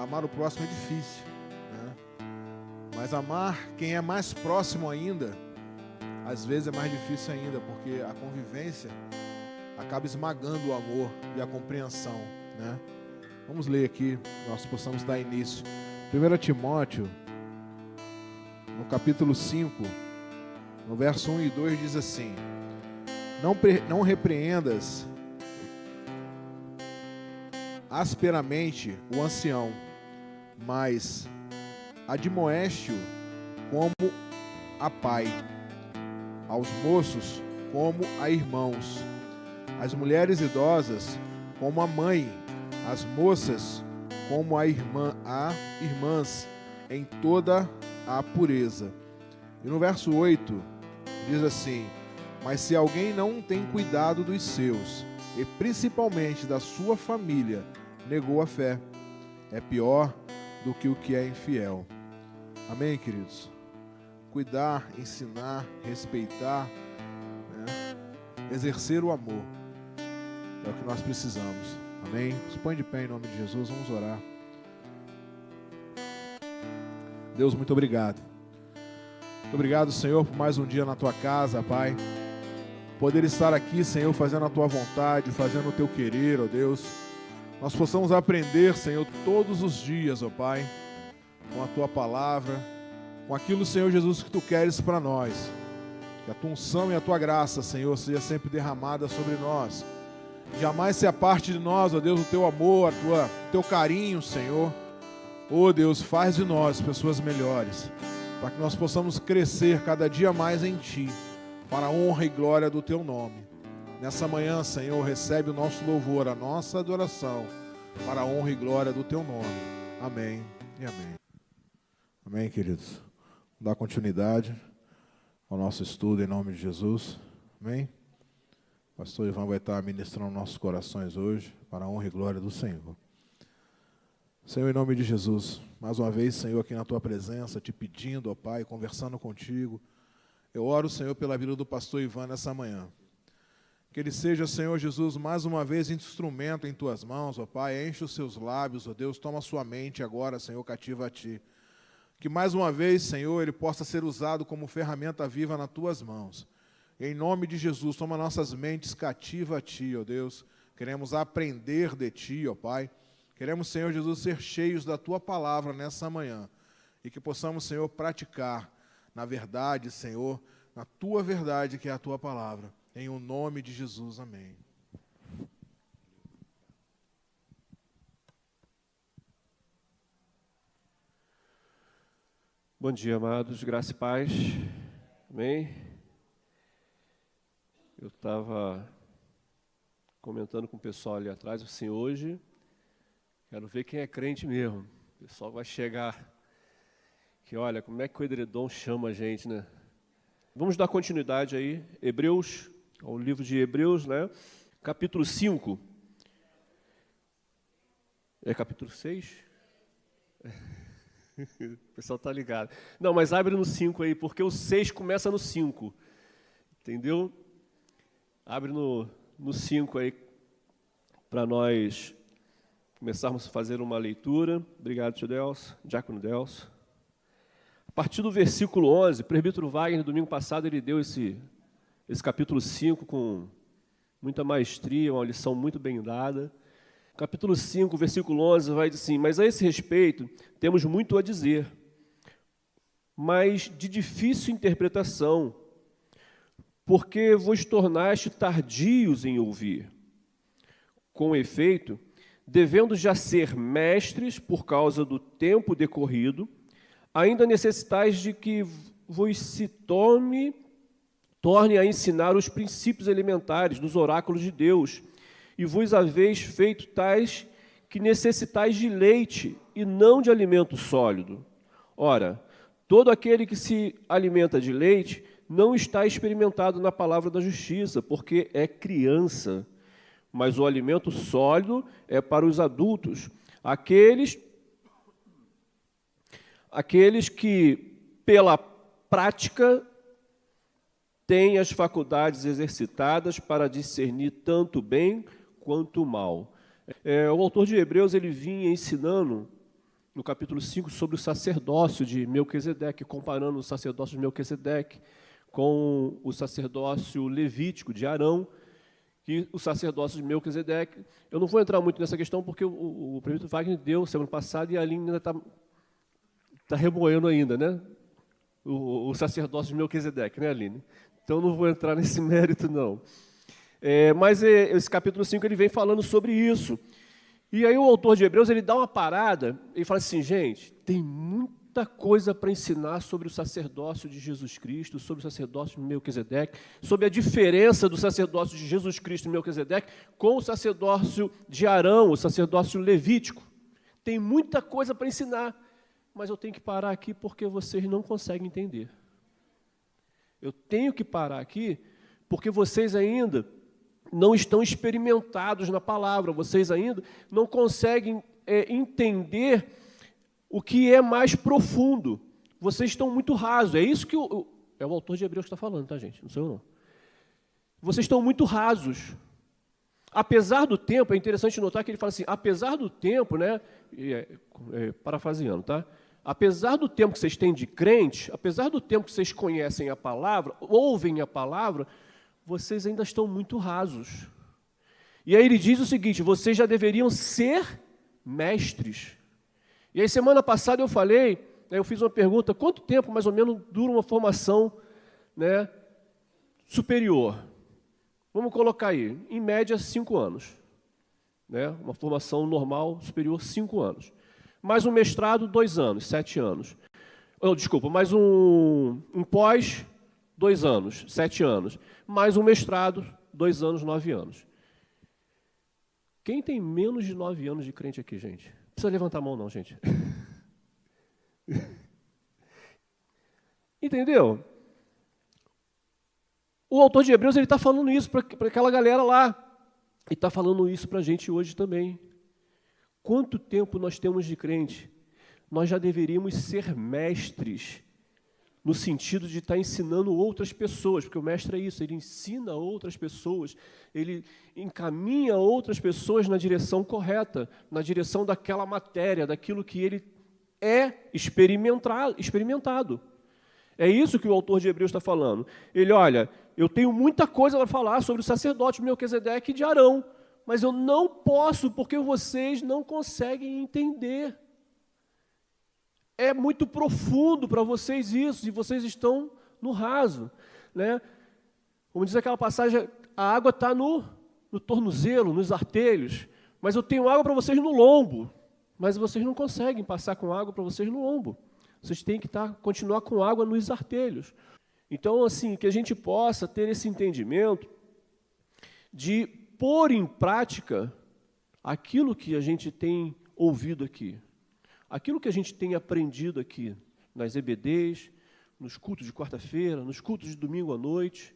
Amar o próximo é difícil, né? Mas amar quem é mais próximo ainda, às vezes é mais difícil ainda, porque a convivência acaba esmagando o amor e a compreensão, né? Vamos ler aqui, nós possamos dar início. 1 Timóteo, no capítulo 5, no verso 1 e 2, diz assim: Não repreendas asperamente o ancião, mas admoeste-o como a pai, aos moços como a irmãos, as mulheres idosas como a mãe, as moças como a irmãs, em toda a pureza. E no verso 8 diz assim: Mas se alguém não tem cuidado dos seus, e principalmente da sua família, negou a fé, é pior do que o que é infiel. Amém, queridos? Cuidar, ensinar, respeitar, né? Exercer o amor é o que nós precisamos. Amém? Se põe de pé em nome de Jesus, vamos orar. Deus, muito obrigado. Muito obrigado, Senhor, por mais um dia na Tua casa, Pai. Poder estar aqui, Senhor, fazendo a Tua vontade, fazendo o Teu querer, ó Deus. Nós possamos aprender, Senhor, todos os dias, ó Pai, com a Tua palavra, com aquilo, Senhor Jesus, que Tu queres para nós. Que a Tua unção e a Tua graça, Senhor, seja sempre derramada sobre nós. Jamais se aparte de nós, ó Deus, o Teu amor, o Teu carinho, Senhor. Ó Deus, faz de nós pessoas melhores, para que nós possamos crescer cada dia mais em Ti, para a honra e glória do Teu nome. Nessa manhã, Senhor, recebe o nosso louvor, a nossa adoração, para a honra e glória do Teu nome. Amém e amém. Amém, queridos? Vamos dar continuidade ao nosso estudo em nome de Jesus. Amém? O pastor Ivan vai estar ministrando nossos corações hoje, para a honra e glória do Senhor. Senhor, em nome de Jesus, mais uma vez, Senhor, aqui na Tua presença, te pedindo, ó Pai, conversando contigo. Eu oro, Senhor, pela vida do pastor Ivan nessa manhã. Que ele seja, Senhor Jesus, mais uma vez instrumento em Tuas mãos, ó Pai. Enche os seus lábios, ó Deus, toma a sua mente agora, Senhor, cativa a Ti. Que mais uma vez, Senhor, ele possa ser usado como ferramenta viva nas Tuas mãos. Em nome de Jesus, toma nossas mentes cativa a Ti, ó Deus. Queremos aprender de Ti, ó Pai. Queremos, Senhor Jesus, ser cheios da Tua palavra nessa manhã. E que possamos, Senhor, praticar na verdade, Senhor, na Tua verdade, que é a Tua palavra. Em o nome de Jesus, amém. Bom dia, amados, graça e paz, amém? Eu estava comentando com o pessoal ali atrás, assim, hoje, quero ver quem é crente mesmo. O pessoal vai chegar, que olha, como é que o edredom chama a gente, né? Vamos dar continuidade aí, Hebreus, ao livro de Hebreus, né? Capítulo 5. É capítulo 6? O pessoal está ligado. Não, mas abre no 5 aí, porque o 6 começa no 5. Entendeu? Abre no 5 aí, para nós começarmos a fazer uma leitura. Obrigado, tio Delcio, diácono Delcio. A partir do versículo 11, o presbítero Wagner, no domingo passado, ele deu esse capítulo 5 com muita maestria, uma lição muito bem dada. Capítulo 5, versículo 11, vai dizer assim: Mas a esse respeito temos muito a dizer, mas de difícil interpretação, porque vos tornaste tardios em ouvir. Com efeito, devendo já ser mestres por causa do tempo decorrido, ainda necessitais de que vos se torne a ensinar os princípios elementares dos oráculos de Deus, e vos haveis feito tais que necessitais de leite e não de alimento sólido. Ora, todo aquele que se alimenta de leite não está experimentado na palavra da justiça, porque é criança. Mas o alimento sólido é para os adultos, aqueles que, pela prática, têm as faculdades exercitadas para discernir tanto o bem quanto o mal. O autor de Hebreus, ele vinha ensinando no capítulo 5, sobre o sacerdócio de Melquisedeque, comparando o sacerdócio de Melquisedeque com o sacerdócio levítico de Arão, e o sacerdócio de Melquisedeque. Eu não vou entrar muito nessa questão, porque o prefeito Wagner deu semana passada e a Aline ainda está remoendo ainda, né? O sacerdócio de Melquisedeque, né, Aline? Então, não vou entrar nesse mérito, não. Mas esse capítulo 5, ele vem falando sobre isso. E aí o autor de Hebreus, ele dá uma parada e fala assim, gente, tem muita coisa para ensinar sobre o sacerdócio de Jesus Cristo, sobre o sacerdócio de Melquisedeque, sobre a diferença do sacerdócio de Jesus Cristo e Melquisedeque com o sacerdócio de Arão, o sacerdócio levítico. Tem muita coisa para ensinar, mas eu tenho que parar aqui porque vocês não conseguem entender. Eu tenho que parar aqui porque vocês ainda não estão experimentados na palavra, vocês ainda não conseguem entender o que é mais profundo. Vocês estão muito rasos. É isso que é o autor de Hebreus que está falando, tá, gente? Não sou eu, não. Vocês estão muito rasos. Apesar do tempo, é interessante notar que ele fala assim, apesar do tempo, né? Parafraseando, tá? Apesar do tempo que vocês têm de crente, apesar do tempo que vocês conhecem a palavra, ouvem a palavra, vocês ainda estão muito rasos. E aí ele diz o seguinte, vocês já deveriam ser mestres. E aí semana passada eu falei, eu fiz uma pergunta, quanto tempo mais ou menos dura uma formação, né, superior? Vamos colocar aí, em média 5 anos. Né, uma formação normal superior, 5 anos. Mais um mestrado, 2 anos, 7 anos. Mais um pós, 2 anos, 7 anos. Mais um mestrado, 2 anos, 9 anos. Quem tem menos de 9 anos de crente aqui, gente? Não precisa levantar a mão não, gente. Entendeu? O autor de Hebreus está falando isso para aquela galera lá. E está falando isso para a gente hoje também. Quanto tempo nós temos de crente? Nós já deveríamos ser mestres, no sentido de estar ensinando outras pessoas, porque o mestre é isso, ele ensina outras pessoas, ele encaminha outras pessoas na direção correta, na direção daquela matéria, daquilo que ele é experimentado. É isso que o autor de Hebreus está falando. Ele, olha, eu tenho muita coisa para falar sobre o sacerdote Melquisedeque e de Arão, mas eu não posso porque vocês não conseguem entender. É muito profundo para vocês isso, e vocês estão no raso. Né? Como diz aquela passagem, a água está no tornozelo, nos artelhos, mas eu tenho água para vocês no lombo, mas vocês não conseguem passar com água para vocês no lombo. Vocês têm que continuar com água nos artelhos. Então, assim, que a gente possa ter esse entendimento de pôr em prática aquilo que a gente tem ouvido aqui, aquilo que a gente tem aprendido aqui nas EBDs, nos cultos de quarta-feira, nos cultos de domingo à noite.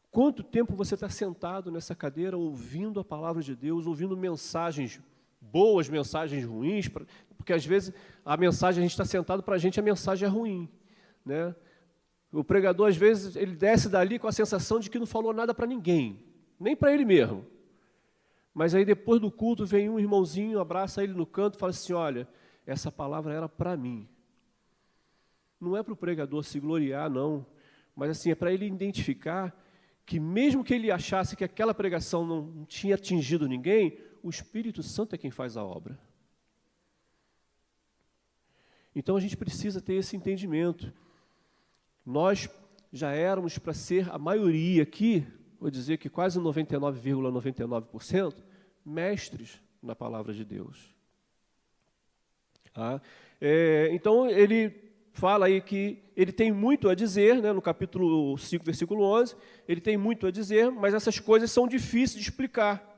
Quanto tempo você está sentado nessa cadeira ouvindo a palavra de Deus, ouvindo mensagens boas, mensagens ruins, porque às vezes a mensagem, a gente está sentado, para a gente a mensagem é ruim. Né? O pregador, às vezes, ele desce dali com a sensação de que não falou nada para ninguém, nem para ele mesmo. Mas aí depois do culto vem um irmãozinho, abraça ele no canto e fala assim, olha, essa palavra era para mim. Não é para o pregador se gloriar, não, mas assim, é para ele identificar que mesmo que ele achasse que aquela pregação não tinha atingido ninguém, o Espírito Santo é quem faz a obra. Então a gente precisa ter esse entendimento. Nós já éramos para ser a maioria aqui, vou dizer que quase 99,99%, mestres na palavra de Deus. Então ele fala aí que ele tem muito a dizer, né, no capítulo 5, versículo 11, ele tem muito a dizer, mas essas coisas são difíceis de explicar.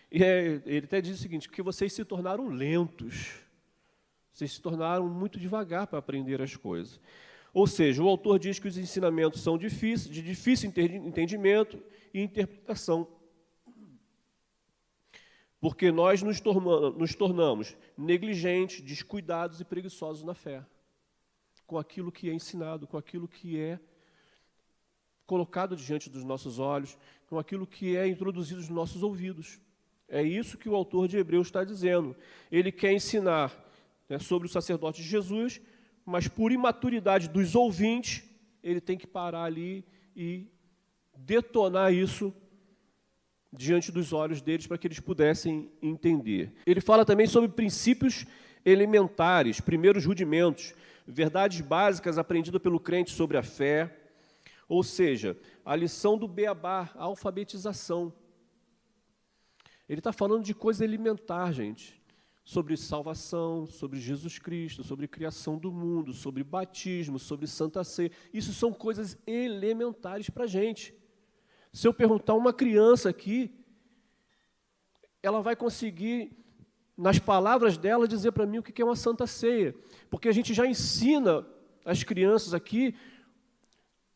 E ele até diz o seguinte, que vocês se tornaram lentos, vocês se tornaram muito devagar para aprender as coisas. Ou seja, o autor diz que os ensinamentos são difíceis, de difícil entendimento e interpretação. Porque nós nos tornamos negligentes, descuidados e preguiçosos na fé, com aquilo que é ensinado, com aquilo que é colocado diante dos nossos olhos, com aquilo que é introduzido nos nossos ouvidos. É isso que o autor de Hebreus está dizendo. Ele quer ensinar, né, sobre o sacerdote de Jesus, mas por imaturidade dos ouvintes, ele tem que parar ali e detonar isso diante dos olhos deles para que eles pudessem entender. Ele fala também sobre princípios elementares, primeiros rudimentos, verdades básicas aprendidas pelo crente sobre a fé, ou seja, a lição do beabá, a alfabetização. Ele está falando de coisa elementar, gente, sobre salvação, sobre Jesus Cristo, sobre criação do mundo, sobre batismo, sobre Santa Ceia. Isso são coisas elementares para a gente. Se eu perguntar a uma criança aqui, ela vai conseguir, nas palavras dela, dizer para mim o que é uma Santa Ceia. Porque a gente já ensina as crianças aqui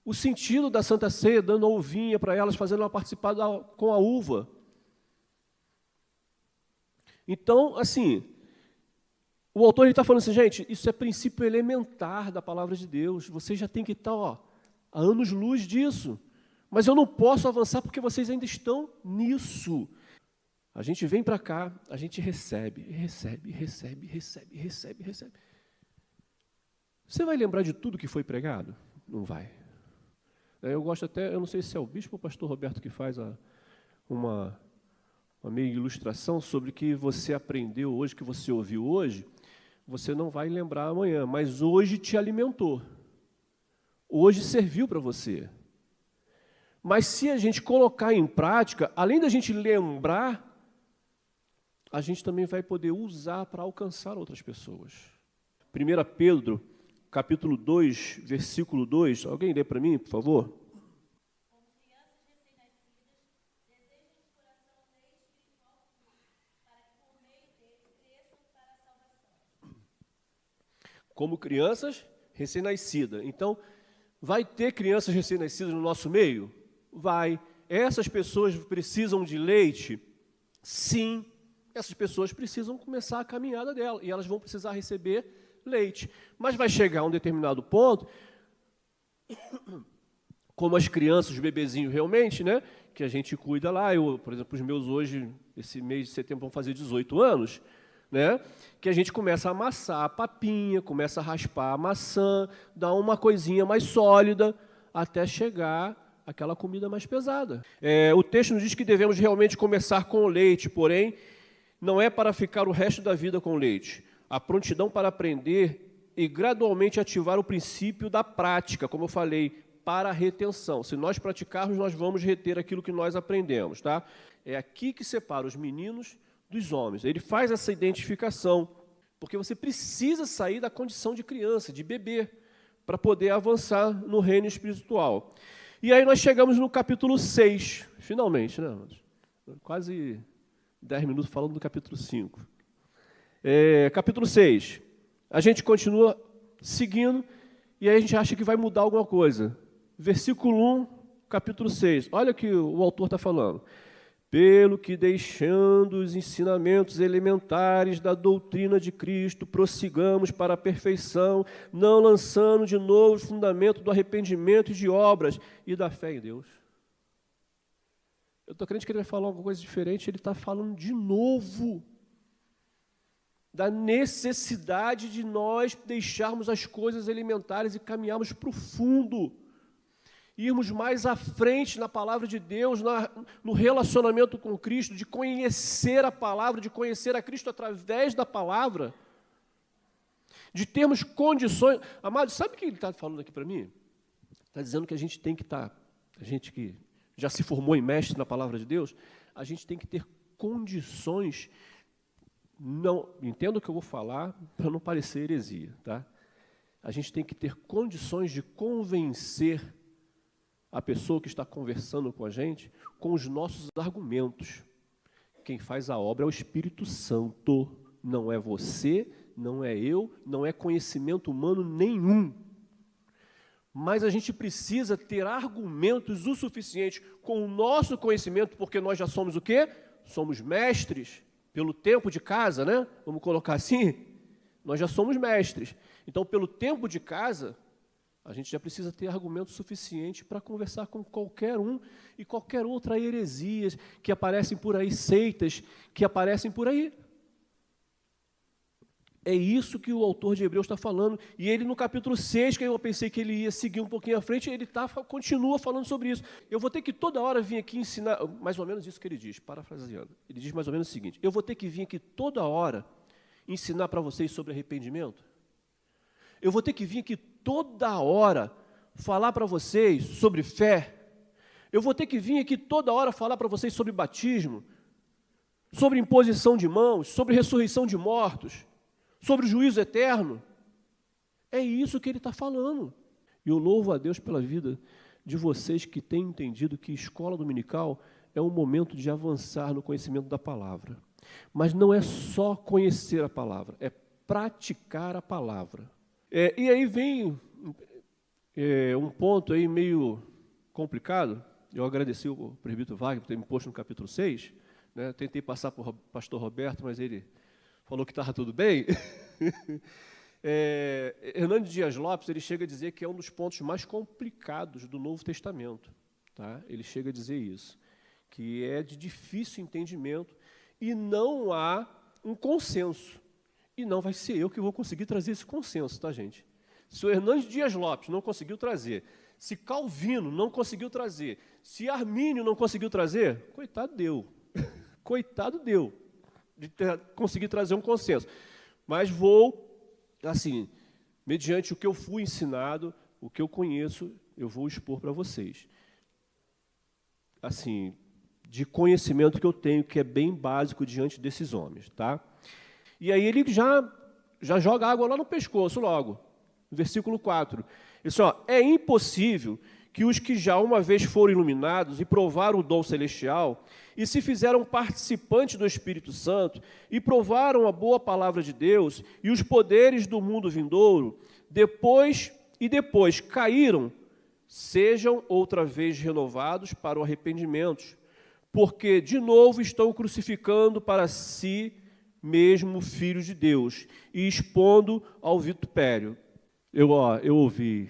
o sentido da Santa Ceia, dando a uvinha para elas, fazendo ela participar com a uva. Então, assim, o autor está falando assim, gente, isso é princípio elementar da palavra de Deus. Vocês já têm que estar, há anos-luz disso. Mas eu não posso avançar porque vocês ainda estão nisso. A gente vem para cá, a gente recebe. Você vai lembrar de tudo que foi pregado? Não vai. Eu gosto até, eu não sei se é o bispo ou o pastor Roberto que faz uma meia ilustração sobre o que você aprendeu hoje, que você ouviu hoje, você não vai lembrar amanhã, mas hoje te alimentou. Hoje serviu para você. Mas se a gente colocar em prática, além da gente lembrar, a gente também vai poder usar para alcançar outras pessoas. 1 Pedro, capítulo 2, versículo 2, alguém lê para mim, por favor? Como crianças recém-nascidas. Então, vai ter crianças recém-nascidas no nosso meio? Vai. Essas pessoas precisam de leite? Sim. Essas pessoas precisam começar a caminhada dela, e elas vão precisar receber leite. Mas vai chegar a um determinado ponto, como as crianças, os bebezinhos realmente, né, que a gente cuida lá, por exemplo, os meus hoje, esse mês de setembro, vão fazer 18 anos, né, que a gente começa a amassar a papinha, começa a raspar a maçã, dá uma coisinha mais sólida, até chegar àquela comida mais pesada. O texto nos diz que devemos realmente começar com o leite, porém, não é para ficar o resto da vida com o leite. A prontidão para aprender e gradualmente ativar o princípio da prática, como eu falei, para a retenção. Se nós praticarmos, nós vamos reter aquilo que nós aprendemos, tá? É aqui que separa os meninos dos homens. Ele faz essa identificação, porque você precisa sair da condição de criança, de bebê, para poder avançar no reino espiritual. E aí nós chegamos no capítulo 6, finalmente, né? Quase 10 minutos falando do capítulo 5. Capítulo 6. A gente continua seguindo, e aí a gente acha que vai mudar alguma coisa. Versículo 1, capítulo 6. Olha o que o autor está falando. Pelo que, deixando os ensinamentos elementares da doutrina de Cristo, prossigamos para a perfeição, não lançando de novo o fundamento do arrependimento e de obras e da fé em Deus. Eu estou crente que ele vai falar alguma coisa diferente, ele está falando de novo da necessidade de nós deixarmos as coisas elementares e caminharmos para o fundo. Irmos mais à frente na palavra de Deus, no relacionamento com Cristo, de conhecer a palavra, de conhecer a Cristo através da palavra, de termos condições. Amado, sabe o que ele está falando aqui para mim? Está dizendo que a gente tem que estar, a gente que já se formou em mestre na palavra de Deus, a gente tem que ter condições, não, entenda o que eu vou falar para não parecer heresia, tá? A gente tem que ter condições de convencer a pessoa que está conversando com a gente, com os nossos argumentos. Quem faz a obra é o Espírito Santo, não é você, não é eu, não é conhecimento humano nenhum. Mas a gente precisa ter argumentos o suficiente com o nosso conhecimento, porque nós já somos o quê? Somos mestres, pelo tempo de casa, né? Vamos colocar assim? Nós já somos mestres. Então, pelo tempo de casa, A gente já precisa ter argumento suficiente para conversar com qualquer um e qualquer outra heresia que aparecem por aí, seitas que aparecem por aí. É isso que o autor de Hebreus está falando. E ele, no capítulo 6, que eu pensei que ele ia seguir um pouquinho à frente, ele continua falando sobre isso. Eu vou ter que toda hora vir aqui ensinar, mais ou menos isso que ele diz, parafraseando. Ele diz mais ou menos o seguinte: eu vou ter que vir aqui toda hora ensinar para vocês sobre arrependimento? Eu vou ter que vir aqui toda hora falar para vocês sobre fé? Eu vou ter que vir aqui toda hora falar para vocês sobre batismo, sobre imposição de mãos, sobre ressurreição de mortos, sobre o juízo eterno? É isso que ele está falando. E eu louvo a Deus pela vida de vocês que têm entendido que escola dominical é um momento de avançar no conhecimento da palavra. Mas não é só conhecer a palavra, é praticar a palavra. E aí vem um ponto aí meio complicado. Eu agradeci o presbítero Wagner por ter me posto no capítulo 6. Né? Tentei passar por pastor Roberto, mas ele falou que estava tudo bem. Hernando Dias Lopes, ele chega a dizer que é um dos pontos mais complicados do Novo Testamento. Tá? Ele chega a dizer isso, que é de difícil entendimento e não há um consenso. E não vai ser eu que vou conseguir trazer esse consenso, tá, gente? Se o Hernando Dias Lopes não conseguiu trazer, se Calvino não conseguiu trazer, se Armínio não conseguiu trazer, coitado deu. Coitado deu de conseguir trazer um consenso. Mas vou, assim, mediante o que eu fui ensinado, o que eu conheço, eu vou expor para vocês. Assim, de conhecimento que eu tenho, que é bem básico diante desses homens, tá? E aí ele já joga água lá no pescoço logo, no versículo 4. Ele diz, é impossível que os que já uma vez foram iluminados e provaram o dom celestial e se fizeram participantes do Espírito Santo e provaram a boa palavra de Deus e os poderes do mundo vindouro, depois caíram, sejam outra vez renovados para o arrependimento, porque de novo estão crucificando para si mesmo filhos de Deus e expondo ao vitupério. Eu ouvi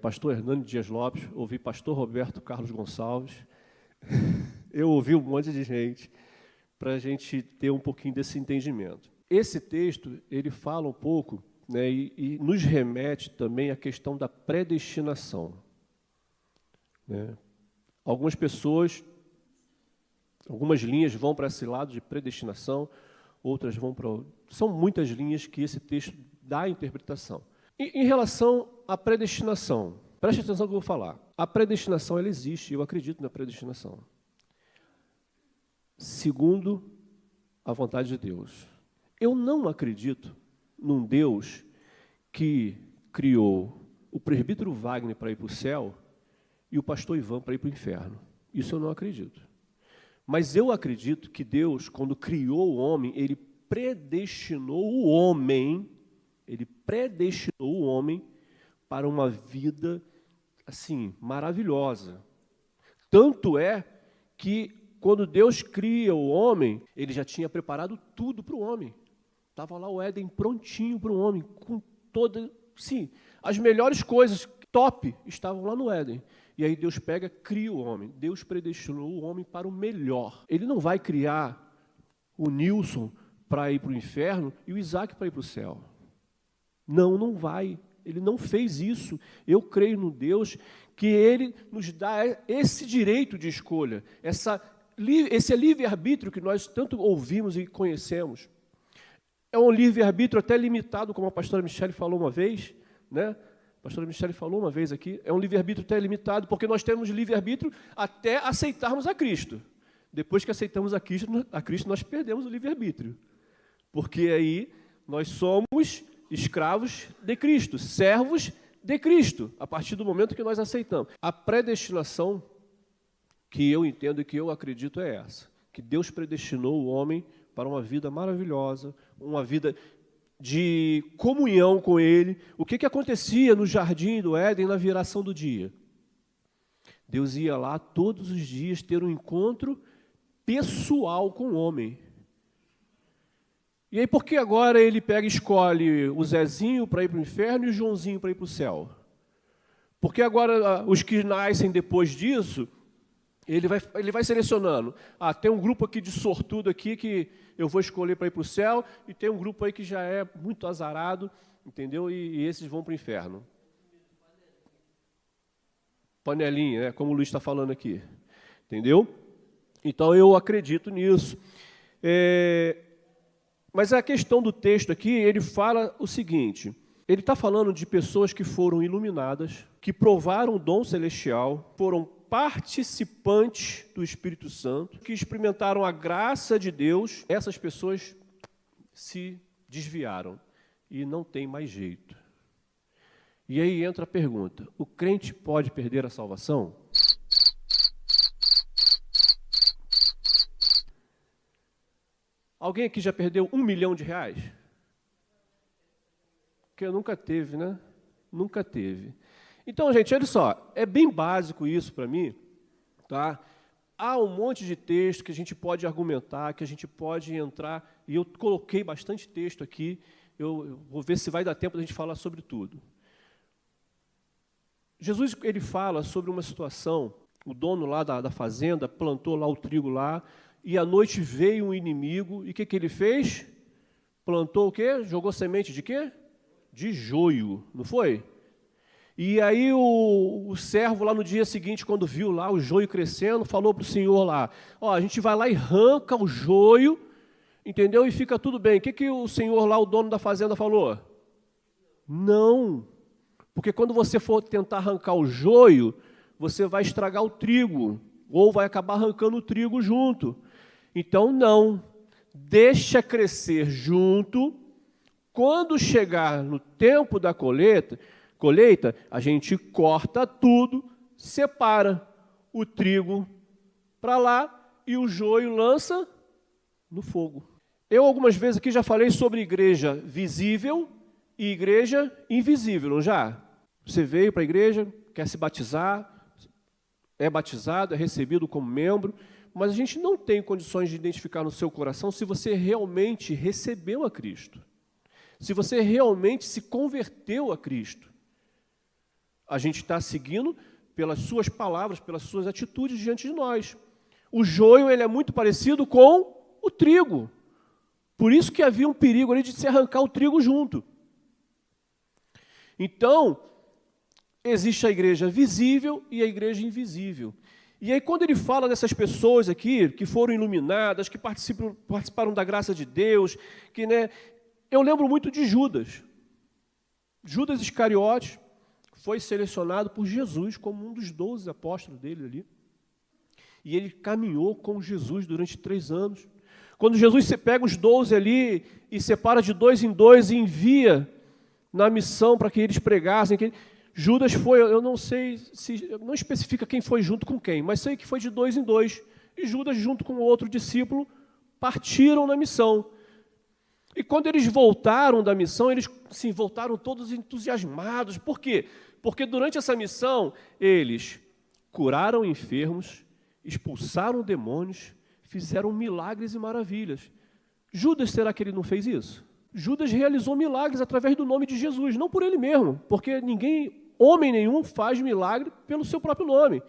pastor Hernando Dias Lopes, ouvi pastor Roberto Carlos Gonçalves, eu ouvi um monte de gente para a gente ter um pouquinho desse entendimento. Esse texto, ele fala um pouco, né, e nos remete também à questão da predestinação. Né? Algumas algumas linhas vão para esse lado de predestinação, outras vão para... São muitas linhas que esse texto dá a interpretação. E, em relação à predestinação, preste atenção no que eu vou falar. A predestinação, ela existe, eu acredito na predestinação. Segundo a vontade de Deus. Eu não acredito num Deus que criou o presbítero Wagner para ir para o céu e o pastor Ivan para ir para o inferno. Isso eu não acredito. Mas eu acredito que Deus, quando criou o homem, ele predestinou o homem para uma vida, assim, maravilhosa. Tanto é que, quando Deus cria o homem, ele já tinha preparado tudo para o homem. Estava lá o Éden prontinho para o homem, com sim, as melhores coisas, top, estavam lá no Éden. E aí Deus cria o homem. Deus predestinou o homem para o melhor. Ele não vai criar o Nilson para ir para o inferno e o Isaac para ir para o céu. Não vai. Ele não fez isso. Eu creio no Deus que Ele nos dá esse direito de escolha, esse livre-arbítrio que nós tanto ouvimos e conhecemos. É um livre-arbítrio até limitado, como a pastora Michele falou uma vez, né? A pastora Michele falou uma vez aqui, é um livre-arbítrio até limitado, porque nós temos livre-arbítrio até aceitarmos a Cristo. Depois que aceitamos a Cristo, nós perdemos o livre-arbítrio. Porque aí nós somos escravos de Cristo, servos de Cristo, a partir do momento que nós aceitamos. A predestinação que eu entendo e que eu acredito é essa, que Deus predestinou o homem para uma vida maravilhosa, uma vida de comunhão com Ele. O que acontecia no jardim do Éden na viração do dia? Deus ia lá todos os dias ter um encontro pessoal com o homem. E aí por que agora ele pega e escolhe o Zezinho para ir para o inferno e o Joãozinho para ir para o céu? Porque agora os que nascem depois disso, ele vai selecionando. Tem um grupo aqui de sortudo aqui que eu vou escolher para ir para o céu, e tem um grupo aí que já é muito azarado, entendeu? E esses vão para o inferno. Panelinha, né? Como o Luiz está falando aqui. Entendeu? Então eu acredito nisso. Mas a questão do texto aqui, ele fala o seguinte: ele está falando de pessoas que foram iluminadas, que provaram o dom celestial, foram participantes do Espírito Santo, que experimentaram a graça de Deus. Essas pessoas se desviaram e não tem mais jeito. E aí entra a pergunta: o crente pode perder a salvação? Alguém aqui já perdeu R$1 milhão? Porque nunca teve, né? Nunca teve. Então, gente, olha só, é bem básico isso para mim, tá? Há um monte de texto que a gente pode argumentar, que a gente pode entrar, e eu coloquei bastante texto aqui, eu vou ver se vai dar tempo de a gente falar sobre tudo. Jesus, ele fala sobre uma situação, o dono lá da fazenda plantou lá o trigo lá, e à noite veio um inimigo, e o que ele fez? Plantou o quê? Jogou semente de quê? De joio, não foi? E aí o servo lá no dia seguinte, quando viu lá o joio crescendo, falou para o senhor lá: a gente vai lá e arranca o joio, entendeu? E fica tudo bem. O que o senhor lá, o dono da fazenda, falou? Não, porque quando você for tentar arrancar o joio, você vai estragar o trigo, ou vai acabar arrancando o trigo junto. Então, não, deixa crescer junto. Quando chegar no tempo da colheita, a gente corta tudo, separa o trigo para lá e o joio lança no fogo. Eu algumas vezes aqui já falei sobre igreja visível e igreja invisível, não já? Você veio para a igreja, quer se batizar, é batizado, é recebido como membro, mas a gente não tem condições de identificar no seu coração se você realmente recebeu a Cristo, se você realmente se converteu a Cristo. A gente está seguindo pelas suas palavras, pelas suas atitudes diante de nós. O joio, ele é muito parecido com o trigo. Por isso que havia um perigo ali de se arrancar o trigo junto. Então, existe a igreja visível e a igreja invisível. E aí, quando ele fala dessas pessoas aqui, que foram iluminadas, que participaram da graça de Deus, que, né, eu lembro muito de Judas. Judas Iscariotes foi selecionado por Jesus como um dos 12 apóstolos dele ali. E ele caminhou com Jesus durante 3 anos. Quando Jesus pega os 12 ali e separa de 2 em 2 e envia na missão para que eles pregassem, Judas foi, eu não sei, não especifica quem foi junto com quem, mas sei que foi de 2 em 2. E Judas, junto com outro discípulo, partiram na missão. E quando eles voltaram da missão, eles voltaram todos entusiasmados. Por quê? Porque durante essa missão, eles curaram enfermos, expulsaram demônios, fizeram milagres e maravilhas. Judas, será que ele não fez isso? Judas realizou milagres através do nome de Jesus, não por ele mesmo, porque homem nenhum faz milagre pelo seu próprio nome.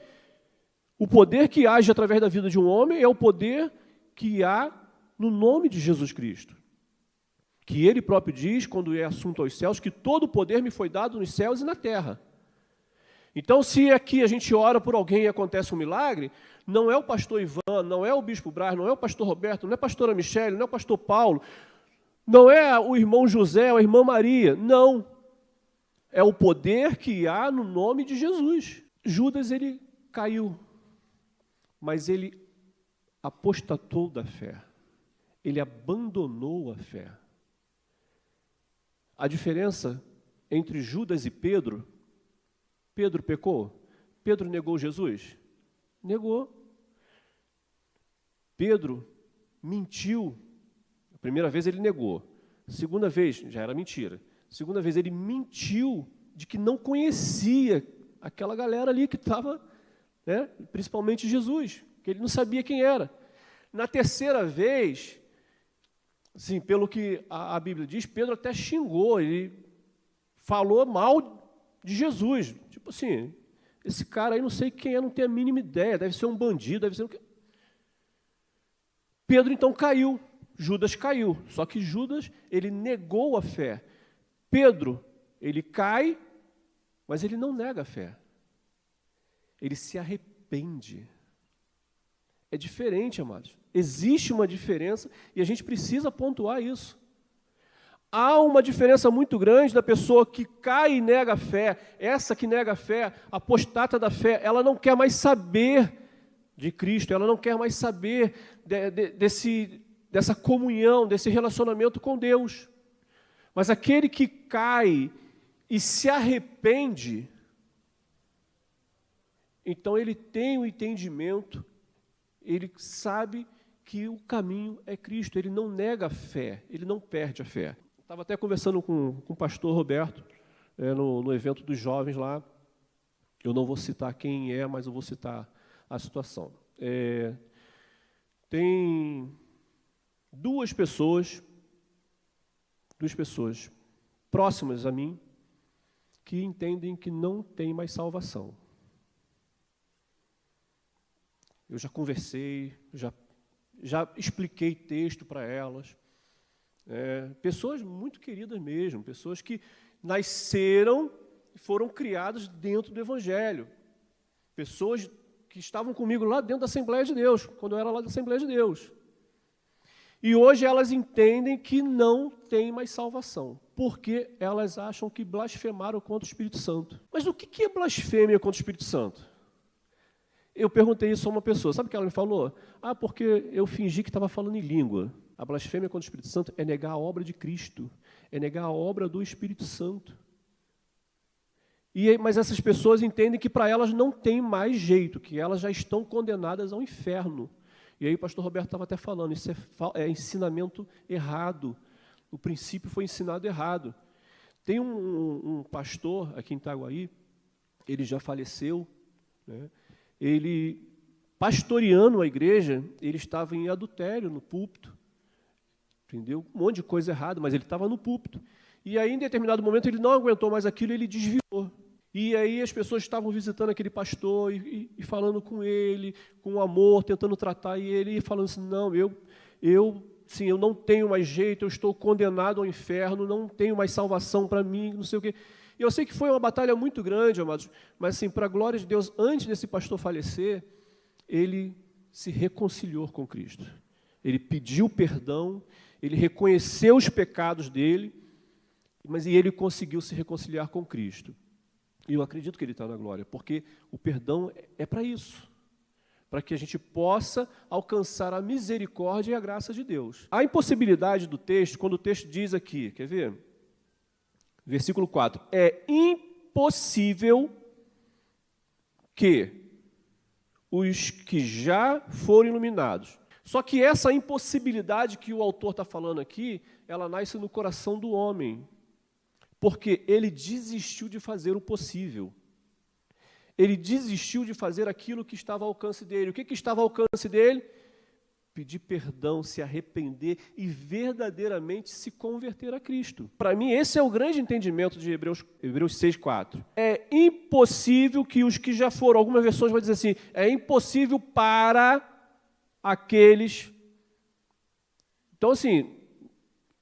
O poder que age através da vida de um homem é o poder que há no nome de Jesus Cristo. Que ele próprio diz, quando é assunto aos céus, que todo o poder me foi dado nos céus e na terra. Então, se aqui a gente ora por alguém e acontece um milagre, não é o pastor Ivan, não é o bispo Braz, não é o pastor Roberto, não é a pastora Michele, não é o pastor Paulo, não é o irmão José, a irmã Maria, não. É o poder que há no nome de Jesus. Judas, ele caiu, mas ele apostatou da fé. Ele abandonou a fé. A diferença entre Judas e Pedro, Pedro pecou? Pedro negou Jesus? Negou. Pedro mentiu. A primeira vez ele negou. A segunda vez, já era mentira. A segunda vez ele mentiu de que não conhecia aquela galera ali que estava, né, principalmente Jesus, que ele não sabia quem era. Na terceira vez, Sim, pelo que a Bíblia diz, Pedro até xingou, ele falou mal de Jesus. Tipo assim, esse cara aí não sei quem é, não tem a mínima ideia, deve ser um bandido, deve ser... Pedro então caiu, Judas caiu, só que Judas, ele negou a fé. Pedro, ele cai, mas ele não nega a fé. Ele se arrepende. É diferente, amados. Existe uma diferença e a gente precisa pontuar isso. Há uma diferença muito grande da pessoa que cai e nega a fé. Essa que nega a fé, apostata da fé, ela não quer mais saber de Cristo, ela não quer mais saber dessa comunhão, desse relacionamento com Deus. Mas aquele que cai e se arrepende, então ele tem o entendimento, ele sabe que o caminho é Cristo, ele não nega a fé, ele não perde a fé. Estava até conversando com o pastor Roberto, no evento dos jovens lá, eu não vou citar quem é, mas eu vou citar a situação. Tem duas pessoas próximas a mim, que entendem que não tem mais salvação. Eu já conversei, já expliquei texto para elas. Pessoas muito queridas mesmo, pessoas que nasceram e foram criadas dentro do Evangelho. Pessoas que estavam comigo lá dentro da Assembleia de Deus, quando eu era lá da Assembleia de Deus. E hoje elas entendem que não tem mais salvação, porque elas acham que blasfemaram contra o Espírito Santo. Mas o que é blasfêmia contra o Espírito Santo? Eu perguntei isso a uma pessoa, sabe o que ela me falou? Porque eu fingi que estava falando em língua. A blasfêmia contra o Espírito Santo é negar a obra de Cristo, é negar a obra do Espírito Santo. Mas essas pessoas entendem que para elas não tem mais jeito, que elas já estão condenadas ao inferno. E aí o pastor Roberto estava até falando, isso é ensinamento errado. O princípio foi ensinado errado. Tem um pastor aqui em Itaguaí, ele já faleceu, né? Ele, pastoreando a igreja, ele estava em adultério no púlpito, entendeu? Um monte de coisa errada, mas ele estava no púlpito. E aí, em determinado momento, ele não aguentou mais aquilo, ele desviou. E aí as pessoas estavam visitando aquele pastor e falando com ele, com amor, tentando tratar, e ele falando assim, não, eu não tenho mais jeito, eu estou condenado ao inferno, não tenho mais salvação para mim, não sei o quê. E eu sei que foi uma batalha muito grande, amados, mas assim, para a glória de Deus, antes desse pastor falecer, ele se reconciliou com Cristo. Ele pediu perdão, ele reconheceu os pecados dele, e ele conseguiu se reconciliar com Cristo. E eu acredito que ele está na glória, porque o perdão é para isso, para que a gente possa alcançar a misericórdia e a graça de Deus. A impossibilidade do texto, quando o texto diz aqui, quer ver? Versículo 4, é impossível que os que já foram iluminados. Só que essa impossibilidade que o autor está falando aqui, ela nasce no coração do homem, porque ele desistiu de fazer o possível. Ele desistiu de fazer aquilo que estava ao alcance dele. O que estava ao alcance dele? Pedir perdão, se arrepender e verdadeiramente se converter a Cristo. Para mim, esse é o grande entendimento de Hebreus 6,4. É impossível que os que já foram, algumas versões vão dizer assim, é impossível para aqueles... Então, assim,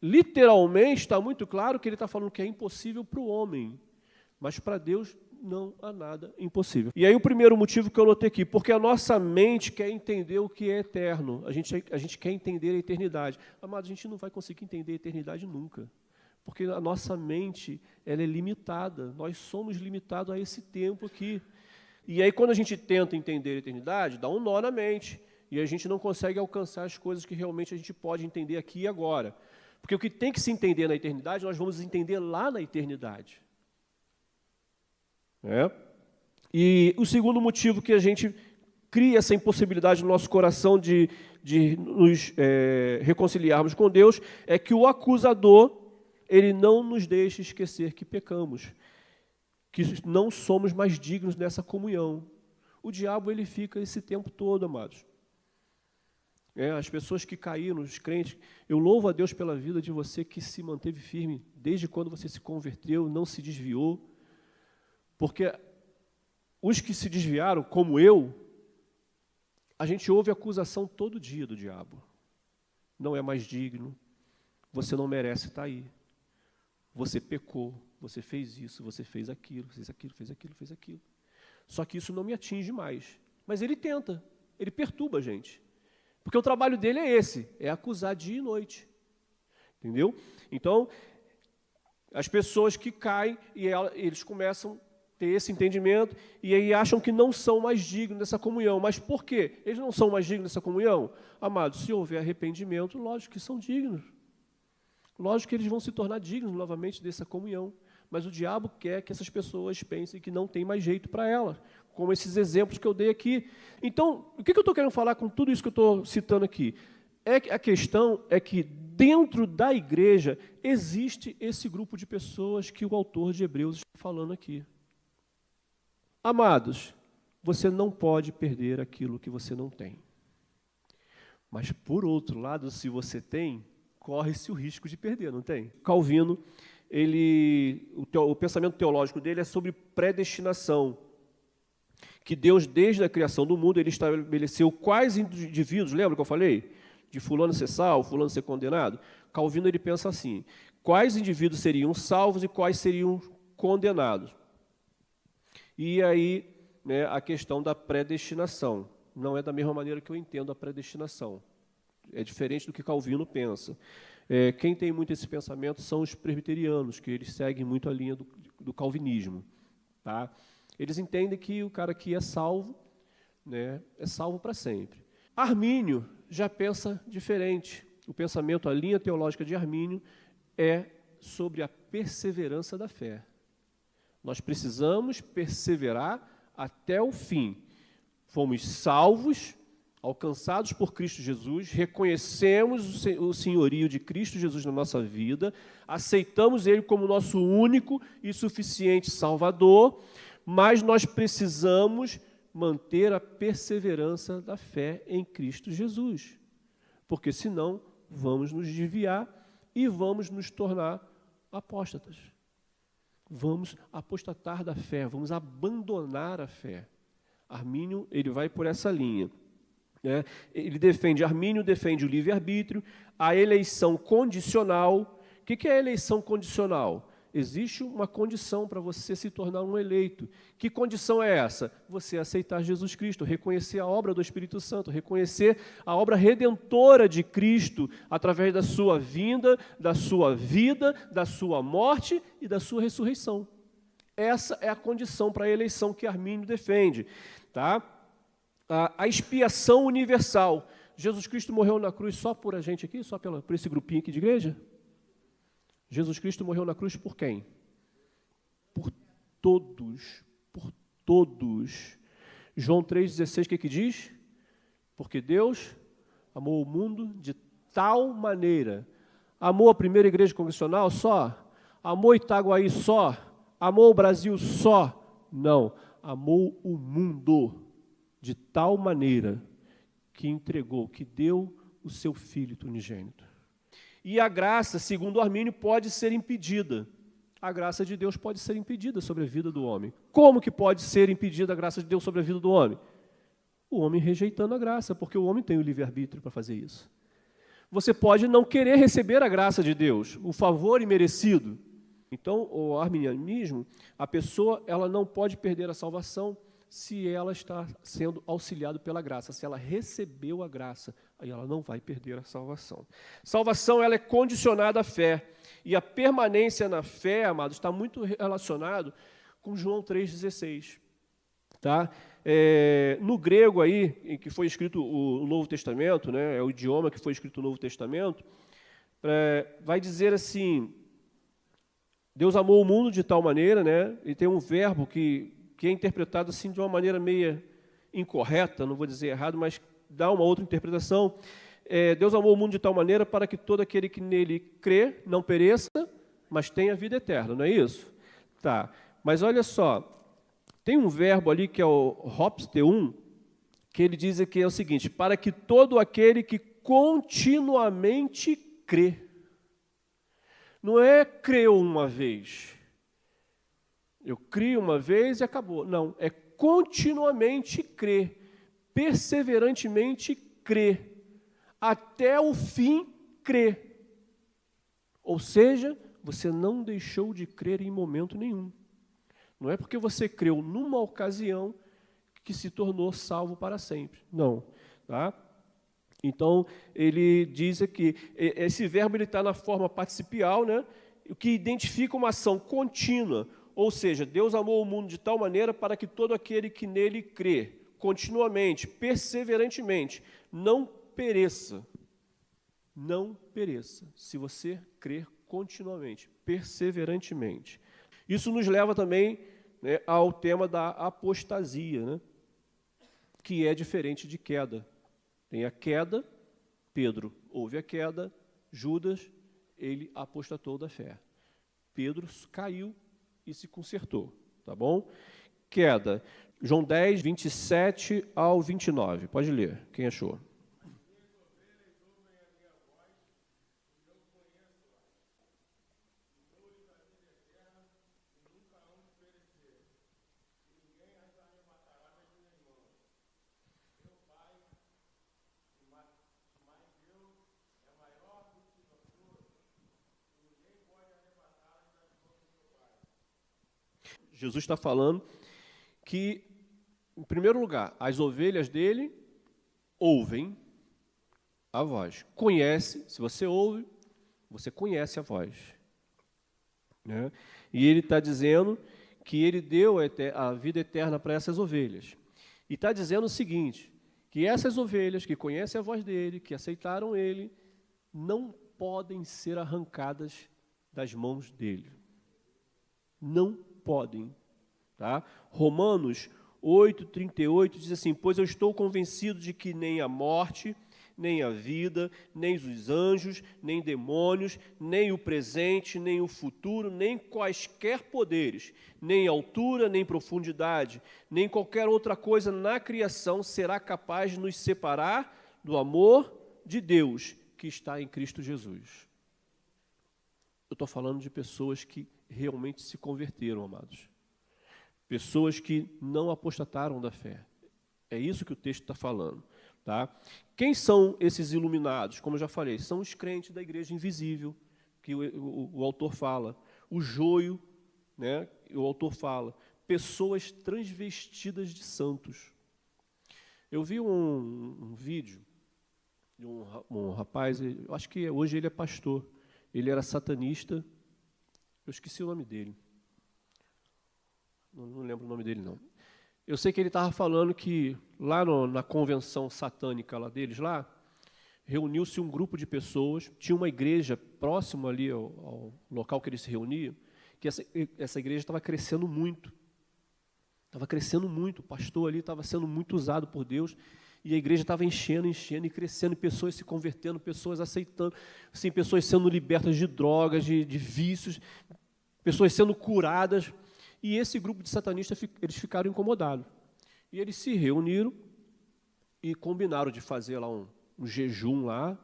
literalmente está muito claro que ele está falando que é impossível para o homem, mas para Deus não há nada impossível. E aí o primeiro motivo que eu notei aqui, porque a nossa mente quer entender o que é eterno, a gente quer entender a eternidade. Amado, a gente não vai conseguir entender a eternidade nunca, porque a nossa mente ela é limitada, nós somos limitados a esse tempo aqui. E aí quando a gente tenta entender a eternidade, dá um nó na mente, e a gente não consegue alcançar as coisas que realmente a gente pode entender aqui e agora. Porque o que tem que se entender na eternidade, nós vamos entender lá na eternidade. E o segundo motivo que a gente cria essa impossibilidade no nosso coração de nos reconciliarmos com Deus é que o acusador, ele não nos deixa esquecer que pecamos, que não somos mais dignos dessa comunhão. O diabo, ele fica esse tempo todo, amados. as pessoas que caíram, os crentes. Eu louvo a Deus pela vida de você que se manteve firme desde quando você se converteu, não se desviou. Porque os que se desviaram, como eu, a gente ouve acusação todo dia do diabo. Não é mais digno, você não merece estar aí. Você pecou, você fez isso, você fez aquilo, fez aquilo, fez aquilo, fez aquilo. Só que isso não me atinge mais. Mas ele tenta, ele perturba a gente. Porque o trabalho dele é esse, é acusar dia e noite. Entendeu? Então, as pessoas que caem, eles começam a ter esse entendimento, e aí acham que não são mais dignos dessa comunhão. Mas por quê? Eles não são mais dignos dessa comunhão? Amados, se houver arrependimento, lógico que são dignos. Lógico que eles vão se tornar dignos novamente dessa comunhão. Mas o diabo quer que essas pessoas pensem que não tem mais jeito para elas, como esses exemplos que eu dei aqui. Então, o que eu estou querendo falar com tudo isso que eu estou citando aqui? A questão é que dentro da igreja existe esse grupo de pessoas que o autor de Hebreus está falando aqui. Amados, você não pode perder aquilo que você não tem. Mas, por outro lado, se você tem, corre-se o risco de perder, não tem? Calvino, o pensamento teológico dele é sobre predestinação. Que Deus, desde a criação do mundo, ele estabeleceu quais indivíduos, lembra que eu falei? De fulano ser salvo, fulano ser condenado. Calvino, ele pensa assim, quais indivíduos seriam salvos e quais seriam condenados. E aí, a questão da predestinação. Não é da mesma maneira que eu entendo a predestinação. É diferente do que Calvino pensa. Quem tem muito esse pensamento são os presbiterianos, que eles seguem muito a linha do calvinismo. Tá? Eles entendem que o cara que é salvo para sempre. Armínio já pensa diferente. O pensamento, a linha teológica de Armínio é sobre a perseverança da fé. Nós precisamos perseverar até o fim. Fomos salvos, alcançados por Cristo Jesus, reconhecemos o senhorio de Cristo Jesus na nossa vida, aceitamos Ele como nosso único e suficiente Salvador, mas nós precisamos manter a perseverança da fé em Cristo Jesus, porque senão vamos nos desviar e vamos nos tornar apóstatas. Vamos apostatar da fé, vamos abandonar a fé. Armínio, ele vai por essa linha. Armínio defende o livre-arbítrio, a eleição condicional. O que é a eleição condicional? Existe uma condição para você se tornar um eleito. Que condição é essa? Você aceitar Jesus Cristo, reconhecer a obra do Espírito Santo, reconhecer a obra redentora de Cristo através da sua vinda, da sua vida, da sua morte e da sua ressurreição. Essa é a condição para a eleição que Armínio defende. Tá? A expiação universal. Jesus Cristo morreu na cruz só por a gente aqui, só por esse grupinho aqui de igreja? Jesus Cristo morreu na cruz por quem? Por todos, por todos. João 3,16, o que diz? Porque Deus amou o mundo de tal maneira. Amou a primeira igreja congregacional só? Amou Itaguaí só? Amou o Brasil só? Não. Amou o mundo de tal maneira que entregou, que deu o seu Filho unigênito. E a graça, segundo Armínio, pode ser impedida. A graça de Deus pode ser impedida sobre a vida do homem. Como que pode ser impedida a graça de Deus sobre a vida do homem? O homem rejeitando a graça, porque o homem tem o livre-arbítrio para fazer isso. Você pode não querer receber a graça de Deus, o favor imerecido. Então, o arminianismo, a pessoa ela não pode perder a salvação se ela está sendo auxiliada pela graça, se ela recebeu a graça, aí ela não vai perder a salvação. Salvação ela é condicionada à fé, e a permanência na fé, amados, está muito relacionado com João 3,16. Tá? No grego aí, em que foi escrito o Novo Testamento, né, é o idioma que foi escrito o Novo Testamento, vai dizer assim, Deus amou o mundo de tal maneira, né, e tem um verbo que é interpretado assim de uma maneira meio incorreta, não vou dizer errado, mas dá uma outra interpretação. Deus amou o mundo de tal maneira para que todo aquele que nele crê não pereça, mas tenha vida eterna, não é isso? Tá. Mas olha só, tem um verbo ali que é o hopsteum, que ele diz que é o seguinte, para que todo aquele que continuamente crê. Não é creu uma vez. Eu crio uma vez e acabou. Não, é continuamente crê, perseverantemente crê, até o fim crê. Ou seja, você não deixou de crer em momento nenhum. Não é porque você creu numa ocasião que se tornou salvo para sempre. Não, tá? Então, ele diz aqui, esse verbo está na forma participial, né? O que identifica uma ação contínua. Ou seja, Deus amou o mundo de tal maneira para que todo aquele que nele crê, continuamente, perseverantemente, não pereça. Não pereça. Se você crer continuamente, perseverantemente. Isso nos leva também, né, ao tema da apostasia, né, que é diferente de queda. Tem a queda, Pedro houve a queda, Judas, ele apostatou da fé. Pedro caiu e se consertou, tá bom? Queda, João 10, 27 ao 29. Pode ler, quem achou? Jesus está falando que, em primeiro lugar, as ovelhas dele ouvem a voz. Conhece, se você ouve, você conhece a voz. Né? E ele está dizendo que ele deu a vida eterna para essas ovelhas. E está dizendo o seguinte, que essas ovelhas que conhecem a voz dele, que aceitaram ele, não podem ser arrancadas das mãos dele. Não podem. Tá? Romanos 8:38 diz assim, pois eu estou convencido de que nem a morte, nem a vida, nem os anjos, nem demônios, nem o presente, nem o futuro, nem quaisquer poderes, nem altura, nem profundidade, nem qualquer outra coisa na criação será capaz de nos separar do amor de Deus que está em Cristo Jesus. Eu estou falando de pessoas que realmente se converteram, amados. Pessoas que não apostataram da fé. É isso que o texto está falando. Tá? Quem são esses iluminados? Como eu já falei, são os crentes da igreja invisível, que o autor fala. O joio, né? O autor fala. Pessoas transvestidas de santos. Eu vi um vídeo de um rapaz, eu acho que hoje ele é pastor. Ele era satanista. Eu esqueci o nome dele. Não lembro o nome dele, não. Eu sei que ele estava falando que lá na convenção satânica lá deles, lá, reuniu-se um grupo de pessoas, tinha uma igreja próxima ali ao local que eles se reuniam, que essa igreja estava crescendo muito. Estava crescendo muito, o pastor ali estava sendo muito usado por Deus, e a igreja estava enchendo e crescendo, e pessoas se convertendo, pessoas aceitando, assim, pessoas sendo libertas de drogas, de vícios, pessoas sendo curadas. E esse grupo de satanistas, eles ficaram incomodados. E eles se reuniram e combinaram de fazer lá um jejum lá,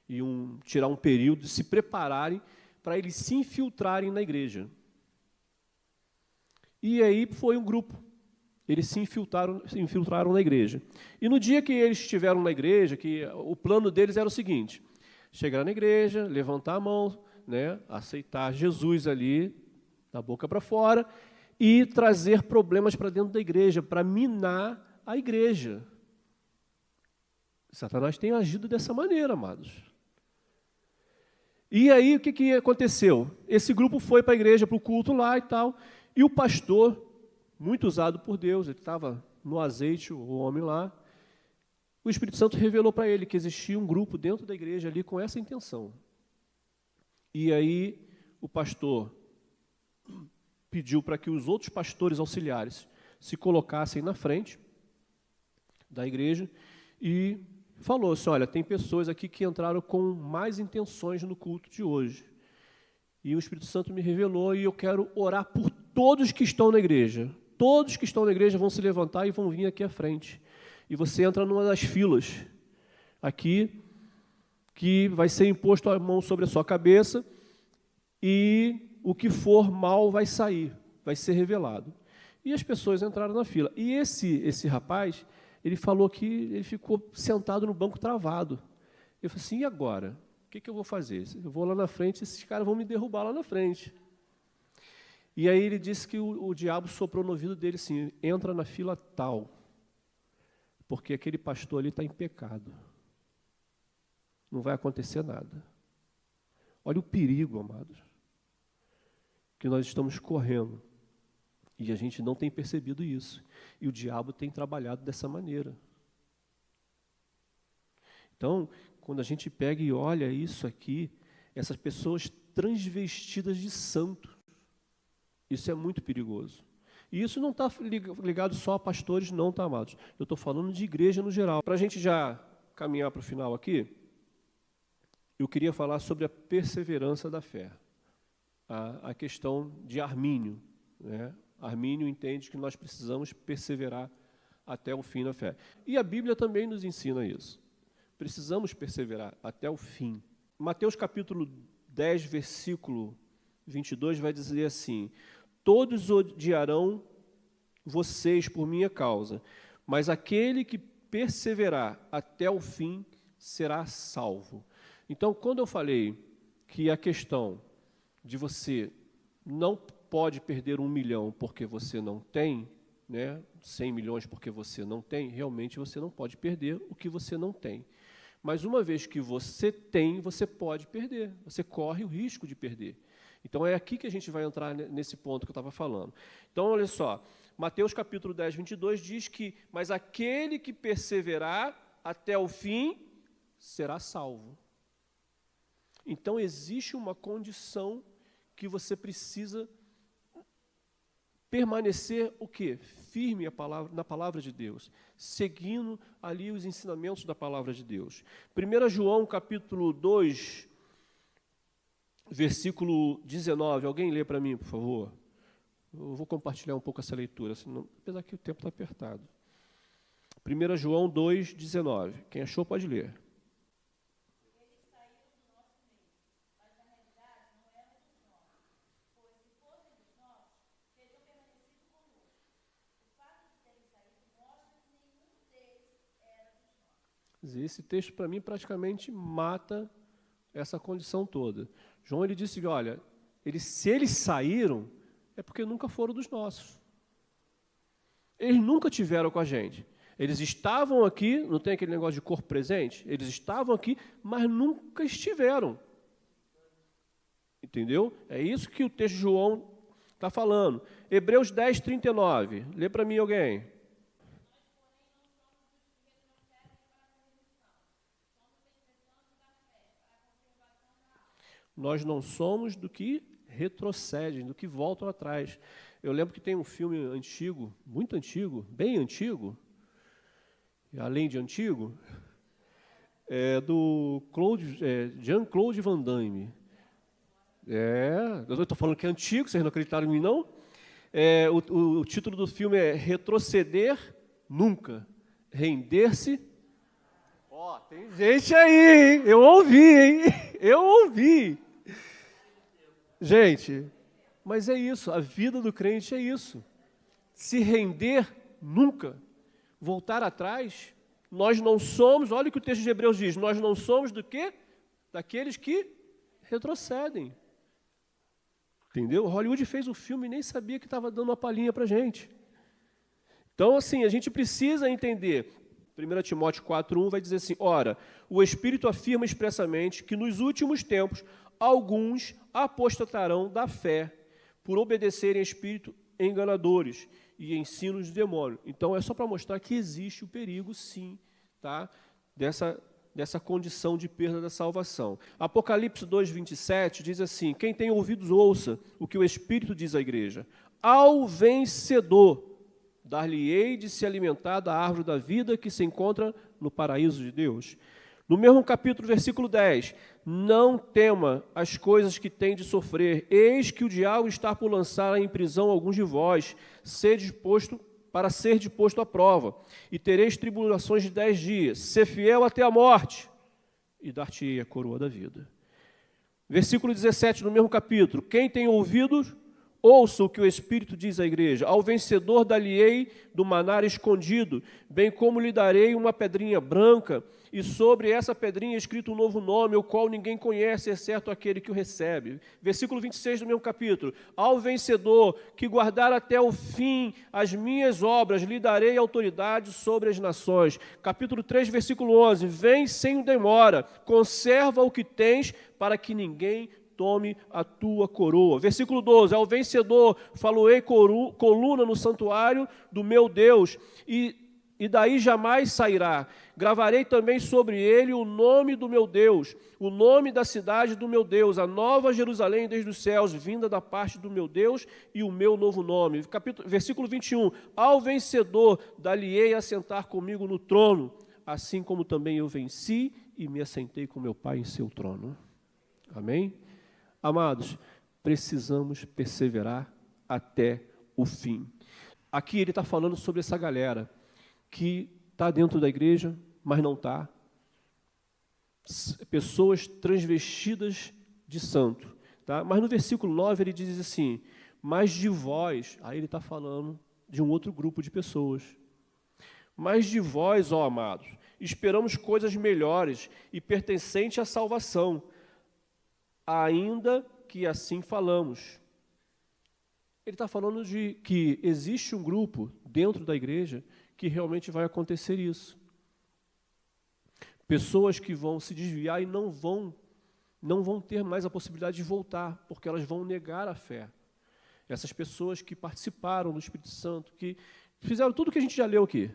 e tirar um período, de se prepararem para eles se infiltrarem na igreja. E aí foi um grupo. Eles se infiltraram na igreja. E no dia que eles estiveram na igreja, que o plano deles era o seguinte, chegar na igreja, levantar a mão, né, aceitar Jesus ali, da boca para fora, e trazer problemas para dentro da igreja, para minar a igreja. Satanás tem agido dessa maneira, amados. E aí, o que aconteceu? Esse grupo foi para a igreja, para o culto lá e tal, e o pastor, muito usado por Deus, ele estava no azeite, o homem lá, o Espírito Santo revelou para ele que existia um grupo dentro da igreja ali com essa intenção. E aí, o pastor pediu para que os outros pastores auxiliares se colocassem na frente da igreja e falou assim, olha, tem pessoas aqui que entraram com mais intenções no culto de hoje. E o Espírito Santo me revelou e eu quero orar por todos que estão na igreja. Todos que estão na igreja vão se levantar e vão vir aqui à frente. E você entra numa das filas aqui que vai ser imposto a mão sobre a sua cabeça e o que for mal vai sair, vai ser revelado. E as pessoas entraram na fila. E esse rapaz, ele falou que ele ficou sentado no banco travado. Eu falei assim, e agora? O que eu vou fazer? Eu vou lá na frente, esses caras vão me derrubar lá na frente. E aí ele disse que o diabo soprou no ouvido dele assim, entra na fila tal, porque aquele pastor ali está em pecado. Não vai acontecer nada. Olha o perigo, amados, que nós estamos correndo. E a gente não tem percebido isso. E o diabo tem trabalhado dessa maneira. Então, quando a gente pega e olha isso aqui, essas pessoas transvestidas de santo, isso é muito perigoso. E isso não está ligado só a pastores, não, tá, amados? Eu estou falando de igreja no geral. Para a gente já caminhar para o final aqui, eu queria falar sobre a perseverança da fé. A questão de Armínio, né? Armínio entende que nós precisamos perseverar até o fim na fé. E a Bíblia também nos ensina isso. Precisamos perseverar até o fim. Mateus capítulo 10, versículo 22 vai dizer assim: todos odiarão vocês por minha causa, mas aquele que perseverar até o fim será salvo. Então, quando eu falei que a questão de você não pode perder 1 milhão porque você não tem, né, 100 milhões porque você não tem, realmente você não pode perder o que você não tem. Mas uma vez que você tem, você pode perder, você corre o risco de perder. Então é aqui que a gente vai entrar nesse ponto que eu estava falando. Então, olha só, Mateus capítulo 10, 22 diz que, mas aquele que perseverar até o fim será salvo. Então existe uma condição que você precisa permanecer o quê? Firme na palavra de Deus, seguindo ali os ensinamentos da palavra de Deus. 1 João capítulo 2, versículo 19, alguém lê para mim, por favor? Eu vou compartilhar um pouco essa leitura, senão, apesar que o tempo está apertado. 1 João 2, 19, quem achou pode ler. Esse texto, para mim, praticamente mata essa condição toda. João ele disse, olha, se eles saíram, é porque nunca foram dos nossos. Eles nunca tiveram com a gente. Eles estavam aqui, não tem aquele negócio de corpo presente? Eles estavam aqui, mas nunca estiveram. Entendeu? É isso que o texto de João está falando. Hebreus 10, 39. Lê para mim alguém. Nós não somos do que retrocedem, do que voltam atrás. Eu lembro que tem um filme antigo, muito antigo, bem antigo, além de antigo, do Jean-Claude Van Damme. Eu estou falando que é antigo, vocês não acreditaram em mim, não? O título do filme é Retroceder Nunca, Render-se. Tem gente aí, hein? Eu ouvi. Gente, mas é isso, a vida do crente é isso. Se render nunca, voltar atrás, nós não somos, olha o que o texto de Hebreus diz, nós não somos do quê? Daqueles que retrocedem. Entendeu? Hollywood fez o filme e nem sabia que estava dando uma palhinha para a gente. Então, assim, a gente precisa entender. 1 Timóteo 4,1 vai dizer assim, ora, o Espírito afirma expressamente que nos últimos tempos alguns apostatarão da fé por obedecerem a espíritos enganadores e ensinos de demônio. Então, é só para mostrar que existe o perigo, sim, tá? dessa condição de perda da salvação. Apocalipse 2,27 diz assim, quem tem ouvidos ouça o que o Espírito diz à igreja. Ao vencedor, dar-lhe-ei de se alimentar da árvore da vida que se encontra no paraíso de Deus. No mesmo capítulo, versículo 10, não tema as coisas que tem de sofrer, eis que o diabo está por lançar em prisão alguns de vós, para ser disposto à prova, e tereis tribulações de 10 dias, ser fiel até a morte, e dar-te-ei a coroa da vida. Versículo 17, no mesmo capítulo. Quem tem ouvidos, ouça o que o Espírito diz à igreja. Ao vencedor dar-lhe-ei do maná escondido, bem como lhe darei uma pedrinha branca, e sobre essa pedrinha escrito um novo nome, o qual ninguém conhece, exceto aquele que o recebe. Versículo 26 do mesmo capítulo. Ao vencedor que guardar até o fim as minhas obras, lhe darei autoridade sobre as nações. Capítulo 3, versículo 11. Vem sem demora, conserva o que tens, para que ninguém tome a tua coroa. Versículo 12, ao vencedor faloei coluna no santuário do meu Deus, e daí jamais sairá. Gravarei também sobre ele o nome do meu Deus, o nome da cidade do meu Deus, a nova Jerusalém desde os céus, vinda da parte do meu Deus, e o meu novo nome. Versículo 21, ao vencedor dar-lhe-ei a sentar comigo no trono, assim como também eu venci e me assentei com meu Pai em seu trono. Amém? Amados, precisamos perseverar até o fim. Aqui ele está falando sobre essa galera que está dentro da igreja, mas não está. Pessoas transvestidas de santo. Tá? Mas no versículo 9 ele diz assim, mas de vós, aí ele está falando de um outro grupo de pessoas. Mas de vós, ó amados, esperamos coisas melhores e pertencentes à salvação, ainda que assim falamos. Ele está falando de que existe um grupo dentro da igreja que realmente vai acontecer isso. Pessoas que vão se desviar e não vão ter mais a possibilidade de voltar, porque elas vão negar a fé. Essas pessoas que participaram do Espírito Santo, que fizeram tudo o que a gente já leu aqui,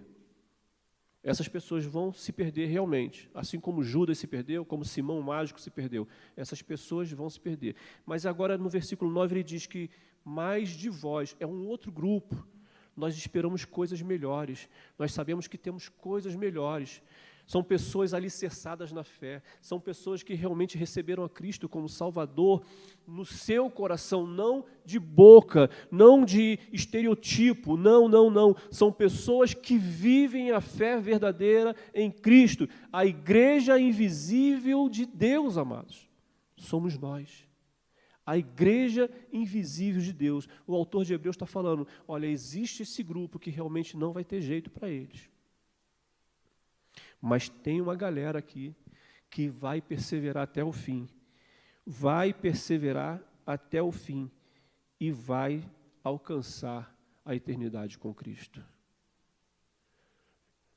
essas pessoas vão se perder realmente, assim como Judas se perdeu, como Simão o Mágico se perdeu. Essas pessoas vão se perder. Mas agora no versículo 9 ele diz que mais de vós, é um outro grupo. Nós esperamos coisas melhores, nós sabemos que temos coisas melhores. São pessoas alicerçadas na fé, são pessoas que realmente receberam a Cristo como Salvador no seu coração, não de boca, não de estereotipo, não. São pessoas que vivem a fé verdadeira em Cristo, a igreja invisível de Deus, amados. Somos nós. A igreja invisível de Deus. O autor de Hebreus está falando, olha, existe esse grupo que realmente não vai ter jeito para eles. Mas tem uma galera aqui que vai perseverar até o fim. Vai perseverar até o fim e vai alcançar a eternidade com Cristo.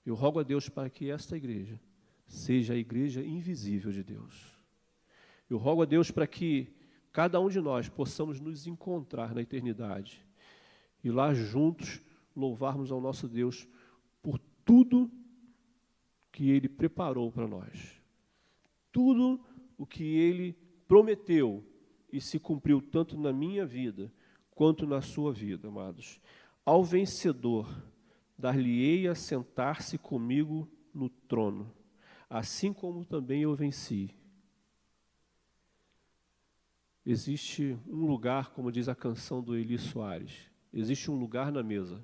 Eu rogo a Deus para que esta igreja seja a igreja invisível de Deus. Eu rogo a Deus para que cada um de nós possamos nos encontrar na eternidade e lá juntos louvarmos ao nosso Deus por tudo que Ele preparou para nós. Tudo o que Ele prometeu e se cumpriu tanto na minha vida quanto na sua vida, amados. Ao vencedor, dar-lhe-ei a sentar-se comigo no trono, assim como também eu venci. Existe um lugar, como diz a canção do Eli Soares, existe um lugar na mesa,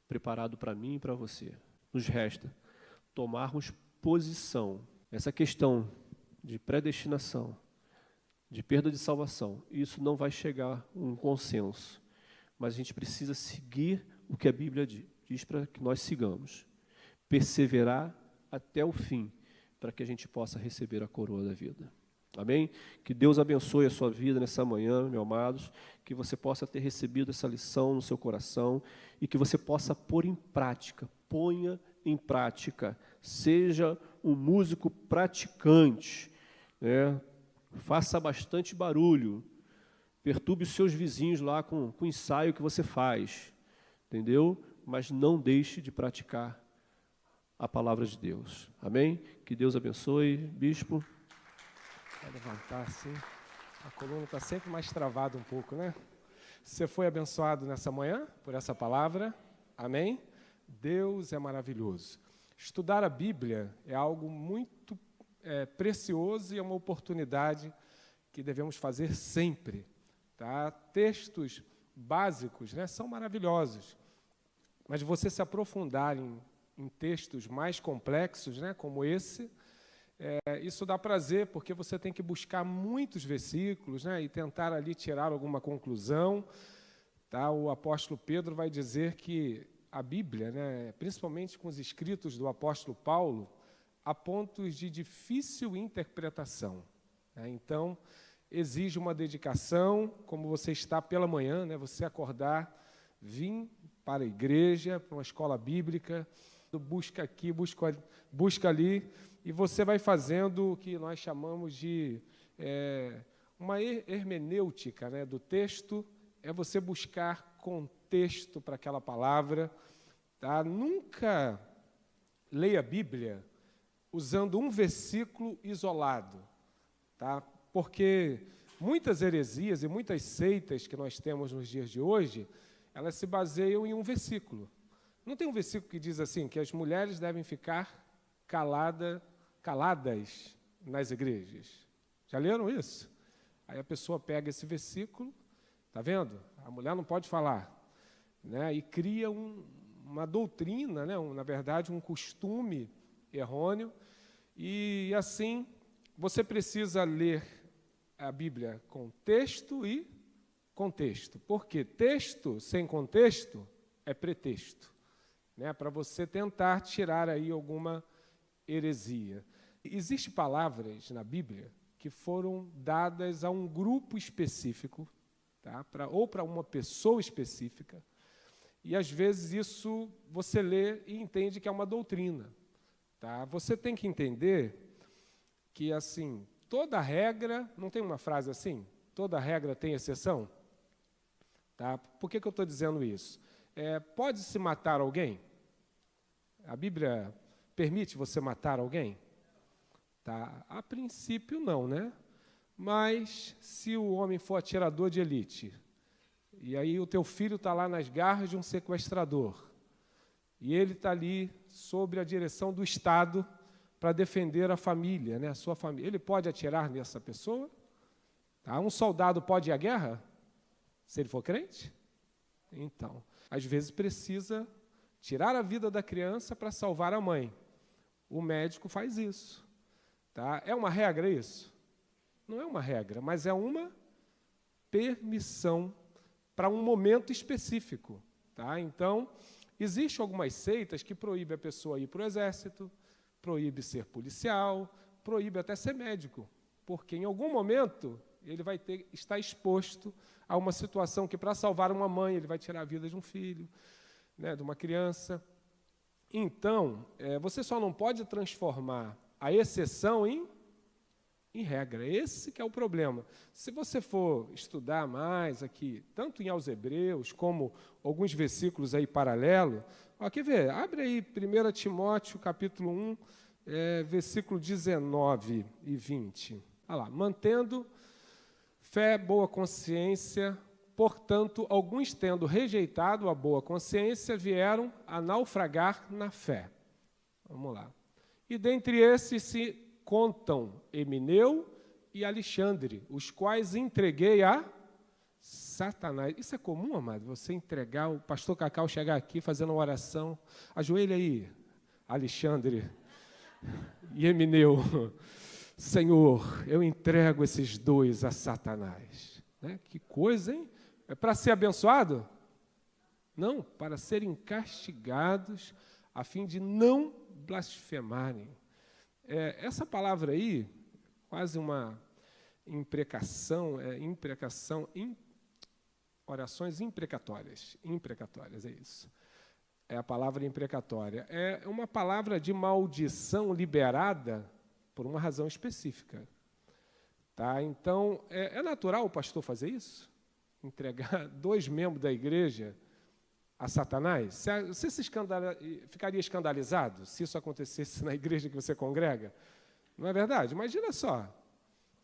preparado para mim e para você. Nos resta tomarmos posição. Essa questão de predestinação, de perda de salvação, isso não vai chegar a um consenso, mas a gente precisa seguir o que a Bíblia diz para que nós sigamos. Perseverar até o fim, para que a gente possa receber a coroa da vida. Amém? Que Deus abençoe a sua vida nessa manhã, meus amados, que você possa ter recebido essa lição no seu coração e que você possa pôr em prática, ponha em prática, seja um músico praticante, né? Faça bastante barulho, perturbe os seus vizinhos lá com o ensaio que você faz, entendeu? Mas não deixe de praticar a palavra de Deus. Amém? Que Deus abençoe, bispo. Vai levantar assim. A coluna está sempre mais travada um pouco, né? Você foi abençoado nessa manhã por essa palavra? Amém? Deus é maravilhoso. Estudar a Bíblia é algo muito precioso e é uma oportunidade que devemos fazer sempre. Tá? Textos básicos, né, são maravilhosos, mas você se aprofundar em textos mais complexos, né, como esse, Isso dá prazer, porque você tem que buscar muitos versículos, né, e tentar ali tirar alguma conclusão. Tá? O apóstolo Pedro vai dizer que a Bíblia, né, principalmente com os escritos do apóstolo Paulo, há pontos de difícil interpretação. Né? Então, exige uma dedicação, como você está pela manhã, né, você acordar, vir para a igreja, para uma escola bíblica, busca aqui, busca ali, e você vai fazendo o que nós chamamos de uma hermenêutica, né, do texto. É você buscar contexto para aquela palavra. Tá? Nunca leia a Bíblia usando um versículo isolado. Tá? Porque muitas heresias e muitas seitas que nós temos nos dias de hoje, elas se baseiam em um versículo. Não tem um versículo que diz assim, que as mulheres devem ficar caladas nas igrejas. Já leram isso? Aí a pessoa pega esse versículo, está vendo? A mulher não pode falar, né? E cria uma doutrina, né? Na verdade, um costume errôneo. E assim, você precisa ler a Bíblia com texto e contexto. Porque texto sem contexto é pretexto, né? Para você tentar tirar aí alguma heresia. Existem palavras na Bíblia que foram dadas a um grupo específico, tá? Ou para uma pessoa específica, e às vezes isso você lê e entende que é uma doutrina. Tá? Você tem que entender que, assim, toda regra, não tem uma frase assim? Toda regra tem exceção? Tá? Por que eu estou dizendo isso? Pode-se matar alguém? A Bíblia permite você matar alguém? Tá? A princípio, não, né? Mas, se o homem for atirador de elite, e aí o teu filho está lá nas garras de um sequestrador, e ele está ali sob a direção do Estado para defender a família, né? A sua família, ele pode atirar nessa pessoa? Tá? Um soldado pode ir à guerra? Se ele for crente? Então, às vezes precisa tirar a vida da criança para salvar a mãe. O médico faz isso. Tá? É uma regra isso? Não é uma regra, mas é uma permissão para um momento específico. Tá? Então, existem algumas seitas que proíbem a pessoa ir para o exército, proíbe ser policial, proíbe até ser médico, porque em algum momento ele vai estar exposto a uma situação que, para salvar uma mãe, ele vai tirar a vida de um filho, né, de uma criança. Então, você só não pode transformar a exceção em regra. Esse que é o problema. Se você for estudar mais aqui, tanto em aos Hebreus, como alguns versículos aí paralelo, quer ver? Abre aí 1 Timóteo, capítulo 1, versículo 19 e 20. Olha lá, mantendo fé, boa consciência, portanto, alguns tendo rejeitado a boa consciência, vieram a naufragar na fé. Vamos lá. E dentre esses se contam Emineu e Alexandre, os quais entreguei a Satanás. Isso é comum, amado? Você entregar, o pastor Cacau chegar aqui fazendo uma oração, ajoelha aí, Alexandre e Emineu. Senhor, eu entrego esses dois a Satanás. Né? Que coisa, hein? É para ser abençoado? Não, para serem castigados, a fim de não blasfemarem. Essa palavra aí, quase uma imprecação, orações imprecatórias, é isso. É a palavra imprecatória. É uma palavra de maldição liberada por uma razão específica. Tá? Então, é natural o pastor fazer isso? Entregar 2 membros da igreja a Satanás? Você ficaria escandalizado se isso acontecesse na igreja que você congrega? Não é verdade? Imagina só,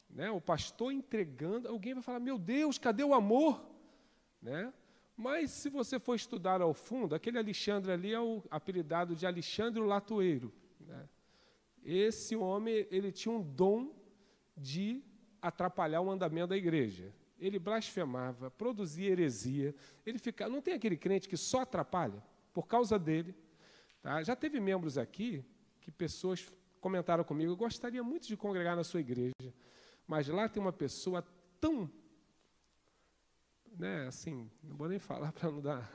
né? O pastor entregando, alguém vai falar, meu Deus, cadê o amor? Né? Mas se você for estudar ao fundo, aquele Alexandre ali é o apelidado de Alexandre o Latoeiro. Né? Esse homem, ele tinha um dom de atrapalhar o andamento da igreja. Ele blasfemava, produzia heresia. Não tem aquele crente que só atrapalha por causa dele. Tá? Já teve membros aqui que pessoas comentaram comigo, eu gostaria muito de congregar na sua igreja, mas lá tem uma pessoa tão, né, assim, não vou nem falar para não dar,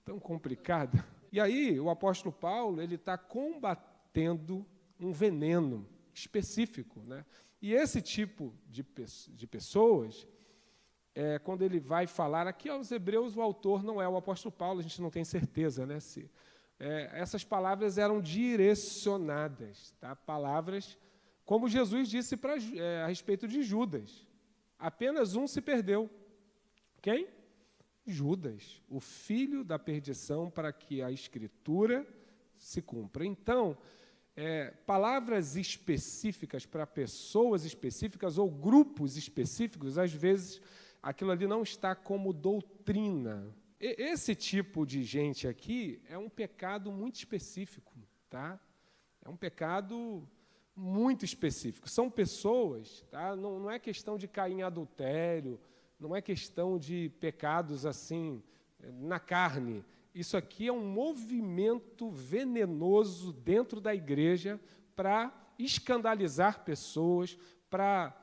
tão complicada. E aí o apóstolo Paulo, ele está combatendo um veneno específico, né? E esse tipo de pessoas, quando ele vai falar, aqui aos Hebreus o autor não é o apóstolo Paulo, a gente não tem certeza, né? Essas palavras eram direcionadas, tá? Palavras, como Jesus disse a respeito de Judas. Apenas um se perdeu. Quem? Judas, o filho da perdição, para que a Escritura se cumpra. Então, palavras específicas para pessoas específicas ou grupos específicos, às vezes, aquilo ali não está como doutrina. Esse tipo de gente aqui é um pecado muito específico, tá? É um pecado muito específico. São pessoas, tá? Não é questão de cair em adultério, não é questão de pecados assim, na carne. Isso aqui é um movimento venenoso dentro da igreja para escandalizar pessoas, para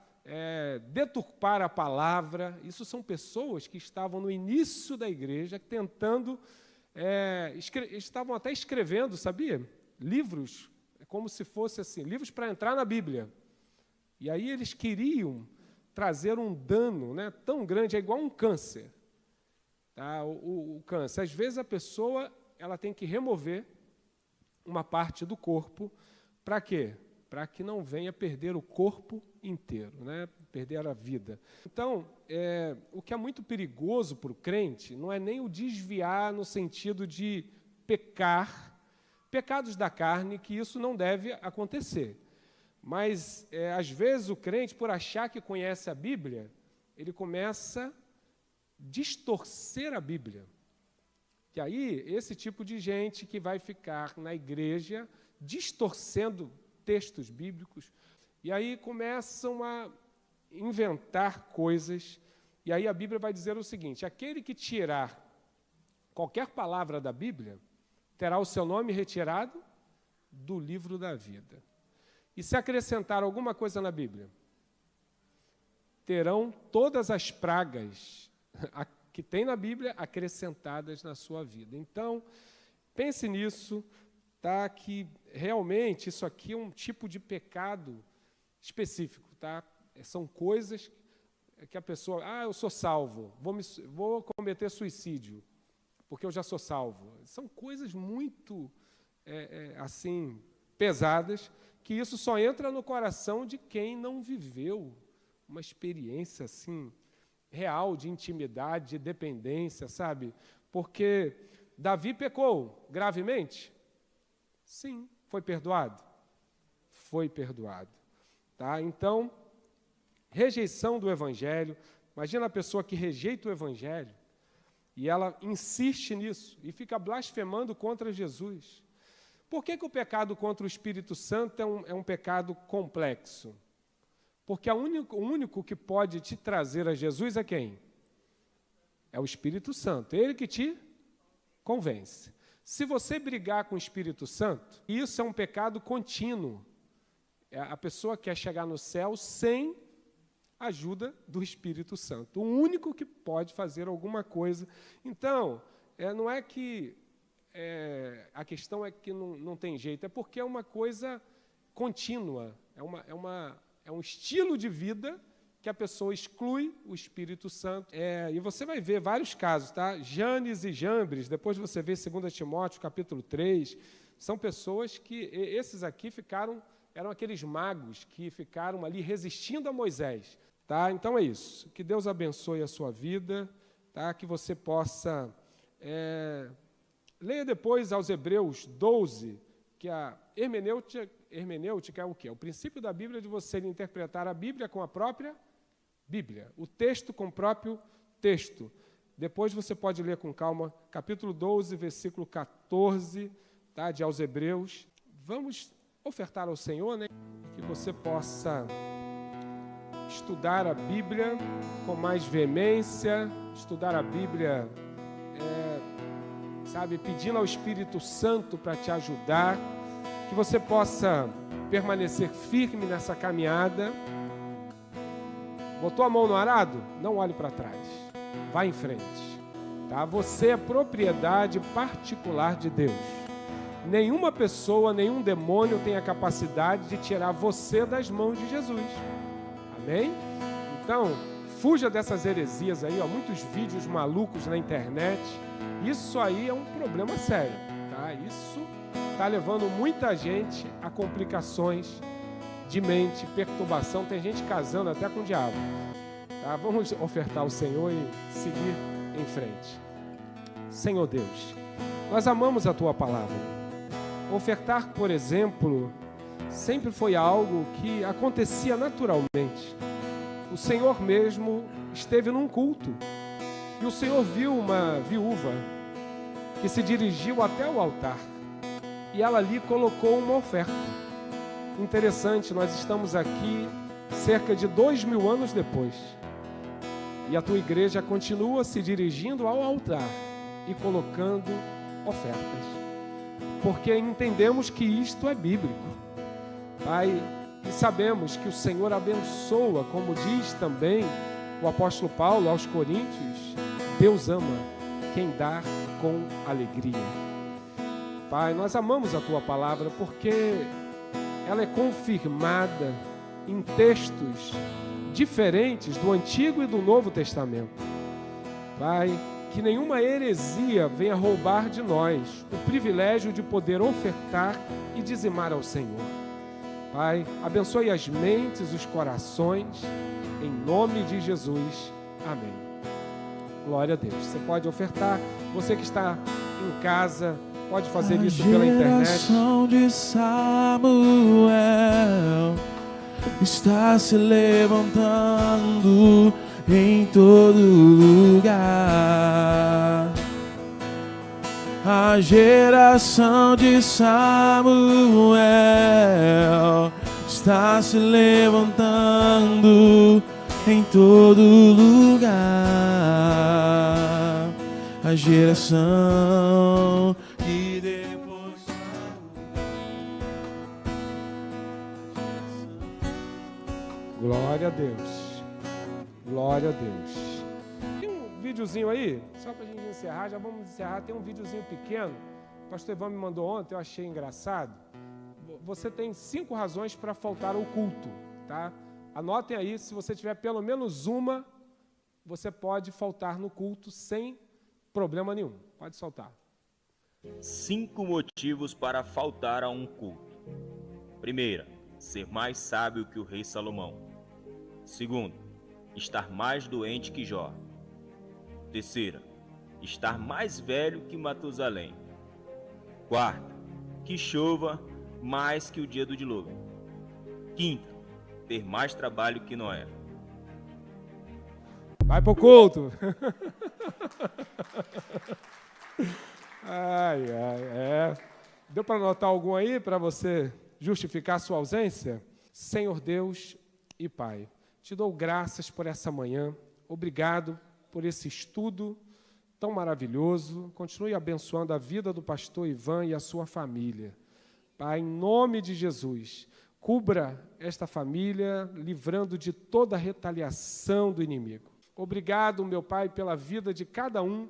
deturpar a palavra. Isso são pessoas que estavam no início da igreja tentando, estavam até escrevendo, sabia? Livros, como se fosse assim, livros para entrar na Bíblia. E aí eles queriam trazer um dano, né, tão grande, é igual um câncer. Tá? O câncer, às vezes a pessoa ela tem que remover uma parte do corpo, para quê? Para que não venha perder o corpo inteiro, né? Perder a vida. Então, o que é muito perigoso para o crente não é nem o desviar no sentido de pecar, pecados da carne, que isso não deve acontecer. Mas, às vezes, o crente, por achar que conhece a Bíblia, ele começa a distorcer a Bíblia. E aí, esse tipo de gente que vai ficar na igreja distorcendo textos bíblicos, e aí começam a inventar coisas, e aí a Bíblia vai dizer o seguinte: aquele que tirar qualquer palavra da Bíblia, terá o seu nome retirado do livro da vida. E se acrescentar alguma coisa na Bíblia, terão todas as pragas que tem na Bíblia acrescentadas na sua vida. Então, pense nisso, tá? Que realmente isso aqui é um tipo de pecado específico, tá? São coisas que a pessoa, eu sou salvo, vou cometer suicídio, porque eu já sou salvo. São coisas muito, assim, pesadas, que isso só entra no coração de quem não viveu uma experiência, assim, real de intimidade, de dependência, sabe? Porque Davi pecou gravemente? Sim. Foi perdoado? Foi perdoado. Tá? Então, rejeição do Evangelho. Imagina a pessoa que rejeita o Evangelho e ela insiste nisso e fica blasfemando contra Jesus. Por que o pecado contra o Espírito Santo é um pecado complexo? Porque o único que pode te trazer a Jesus é quem? É o Espírito Santo. Ele que te convence. Se você brigar com o Espírito Santo, isso é um pecado contínuo. A pessoa quer chegar no céu sem a ajuda do Espírito Santo. O único que pode fazer alguma coisa. Então, não é que a questão é que não tem jeito, é porque é uma coisa contínua, é um estilo de vida que a pessoa exclui o Espírito Santo. E você vai ver vários casos, tá? Janes e Jambres, depois você vê 2 Timóteo, capítulo 3, são pessoas que, esses aqui eram aqueles magos que ficaram ali resistindo a Moisés. Tá? Então é isso. Que Deus abençoe a sua vida, tá? Que você possa... Leia depois aos Hebreus 12, que a hermenêutica é o quê? É o princípio da Bíblia de você interpretar a Bíblia com a própria Bíblia, o texto com o próprio texto. Depois você pode ler com calma, capítulo 12, versículo 14, tá? De aos Hebreus. Vamos ofertar ao Senhor, né? Que você possa estudar a Bíblia com mais veemência, estudar a Bíblia, pedindo ao Espírito Santo para te ajudar, que você possa permanecer firme nessa caminhada. Botou a mão no arado? Não olhe para trás. Vá em frente. Tá? Você é propriedade particular de Deus. Nenhuma pessoa, nenhum demônio tem a capacidade de tirar você das mãos de Jesus. Amém? Então, fuja dessas heresias aí, ó, muitos vídeos malucos na internet. Isso aí é um problema sério, tá? Isso está levando muita gente a complicações de mente, perturbação. Tem gente casando até com o diabo. Tá? Vamos ofertar ao Senhor e seguir em frente. Senhor Deus, nós amamos a Tua palavra. Ofertar, por exemplo, sempre foi algo que acontecia naturalmente. O Senhor mesmo esteve num culto e o Senhor viu uma viúva que se dirigiu até o altar e ela ali colocou uma oferta. Interessante, nós estamos aqui cerca de 2000 anos depois e a tua igreja continua se dirigindo ao altar e colocando ofertas, porque entendemos que isto é bíblico, Pai, e sabemos que o Senhor abençoa, como diz também o apóstolo Paulo aos Coríntios, Deus ama quem dá com alegria. Pai, nós amamos a Tua palavra porque ela é confirmada em textos diferentes do Antigo e do Novo Testamento. Pai, que nenhuma heresia venha roubar de nós o privilégio de poder ofertar e dizimar ao Senhor. Pai, abençoe as mentes, os corações, em nome de Jesus. Amém. Glória a Deus. Você pode ofertar, você que está em casa, pode fazer isso pela internet. A geração de Samuel está se levantando em todo lugar. A geração de Samuel está se levantando em todo lugar. A geração que depois Glória a Deus. Glória a Deus. Tem um videozinho aí, só para a gente encerrar, já vamos encerrar. Tem um videozinho pequeno, o pastor Ivan me mandou ontem, eu achei engraçado. Você tem 5 razões para faltar ao culto, tá? Anotem aí, se você tiver pelo menos uma, você pode faltar no culto sem problema nenhum. Pode soltar. 5 motivos para faltar a um culto. Primeira, ser mais sábio que o rei Salomão. Segundo, estar mais doente que Jó. Terceira, estar mais velho que Matusalém. Quarta, que chova mais que o dia do dilúvio. Quinta, ter mais trabalho que Noé. Vai pro culto. Ai, é. Deu para anotar algum aí para você justificar sua ausência? Senhor Deus e Pai, te dou graças por essa manhã. Obrigado por esse estudo tão maravilhoso. Continue abençoando a vida do pastor Ivan e a sua família. Pai, em nome de Jesus, cubra esta família, livrando de toda retaliação do inimigo. Obrigado, meu Pai, pela vida de cada um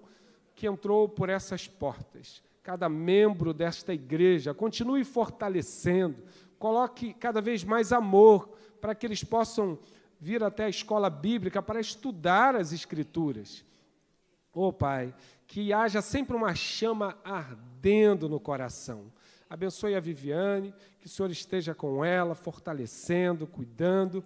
que entrou por essas portas. Cada membro desta igreja, continue fortalecendo, coloque cada vez mais amor para que eles possam vir até a escola bíblica para estudar as Escrituras. Oh, Pai, que haja sempre uma chama ardendo no coração. Abençoe a Viviane, que o Senhor esteja com ela, fortalecendo, cuidando,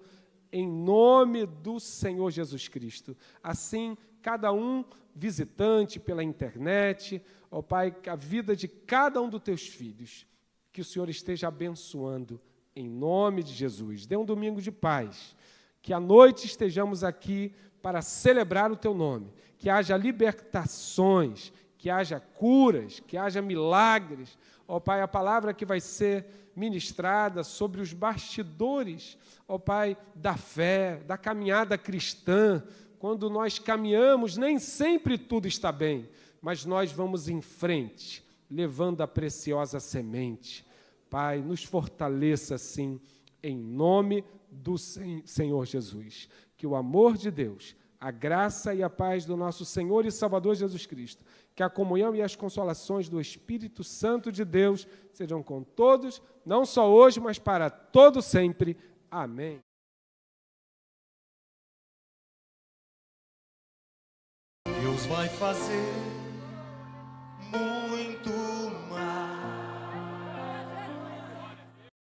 em nome do Senhor Jesus Cristo. Assim, cada um visitante pela internet, ó Pai, a vida de cada um dos teus filhos, que o Senhor esteja abençoando, em nome de Jesus. Dê um domingo de paz, que à noite estejamos aqui para celebrar o teu nome, que haja libertações, que haja curas, que haja milagres. Ó Pai, a palavra que vai ser ministrada sobre os bastidores, ó Pai, da fé, da caminhada cristã. Quando nós caminhamos, nem sempre tudo está bem, mas nós vamos em frente, levando a preciosa semente. Pai, nos fortaleça, sim, em nome do Senhor Jesus. Que o amor de Deus, a graça e a paz do nosso Senhor e Salvador Jesus Cristo, que a comunhão e as consolações do Espírito Santo de Deus sejam com todos, não só hoje, mas para todo sempre. Amém. Deus vai fazer muito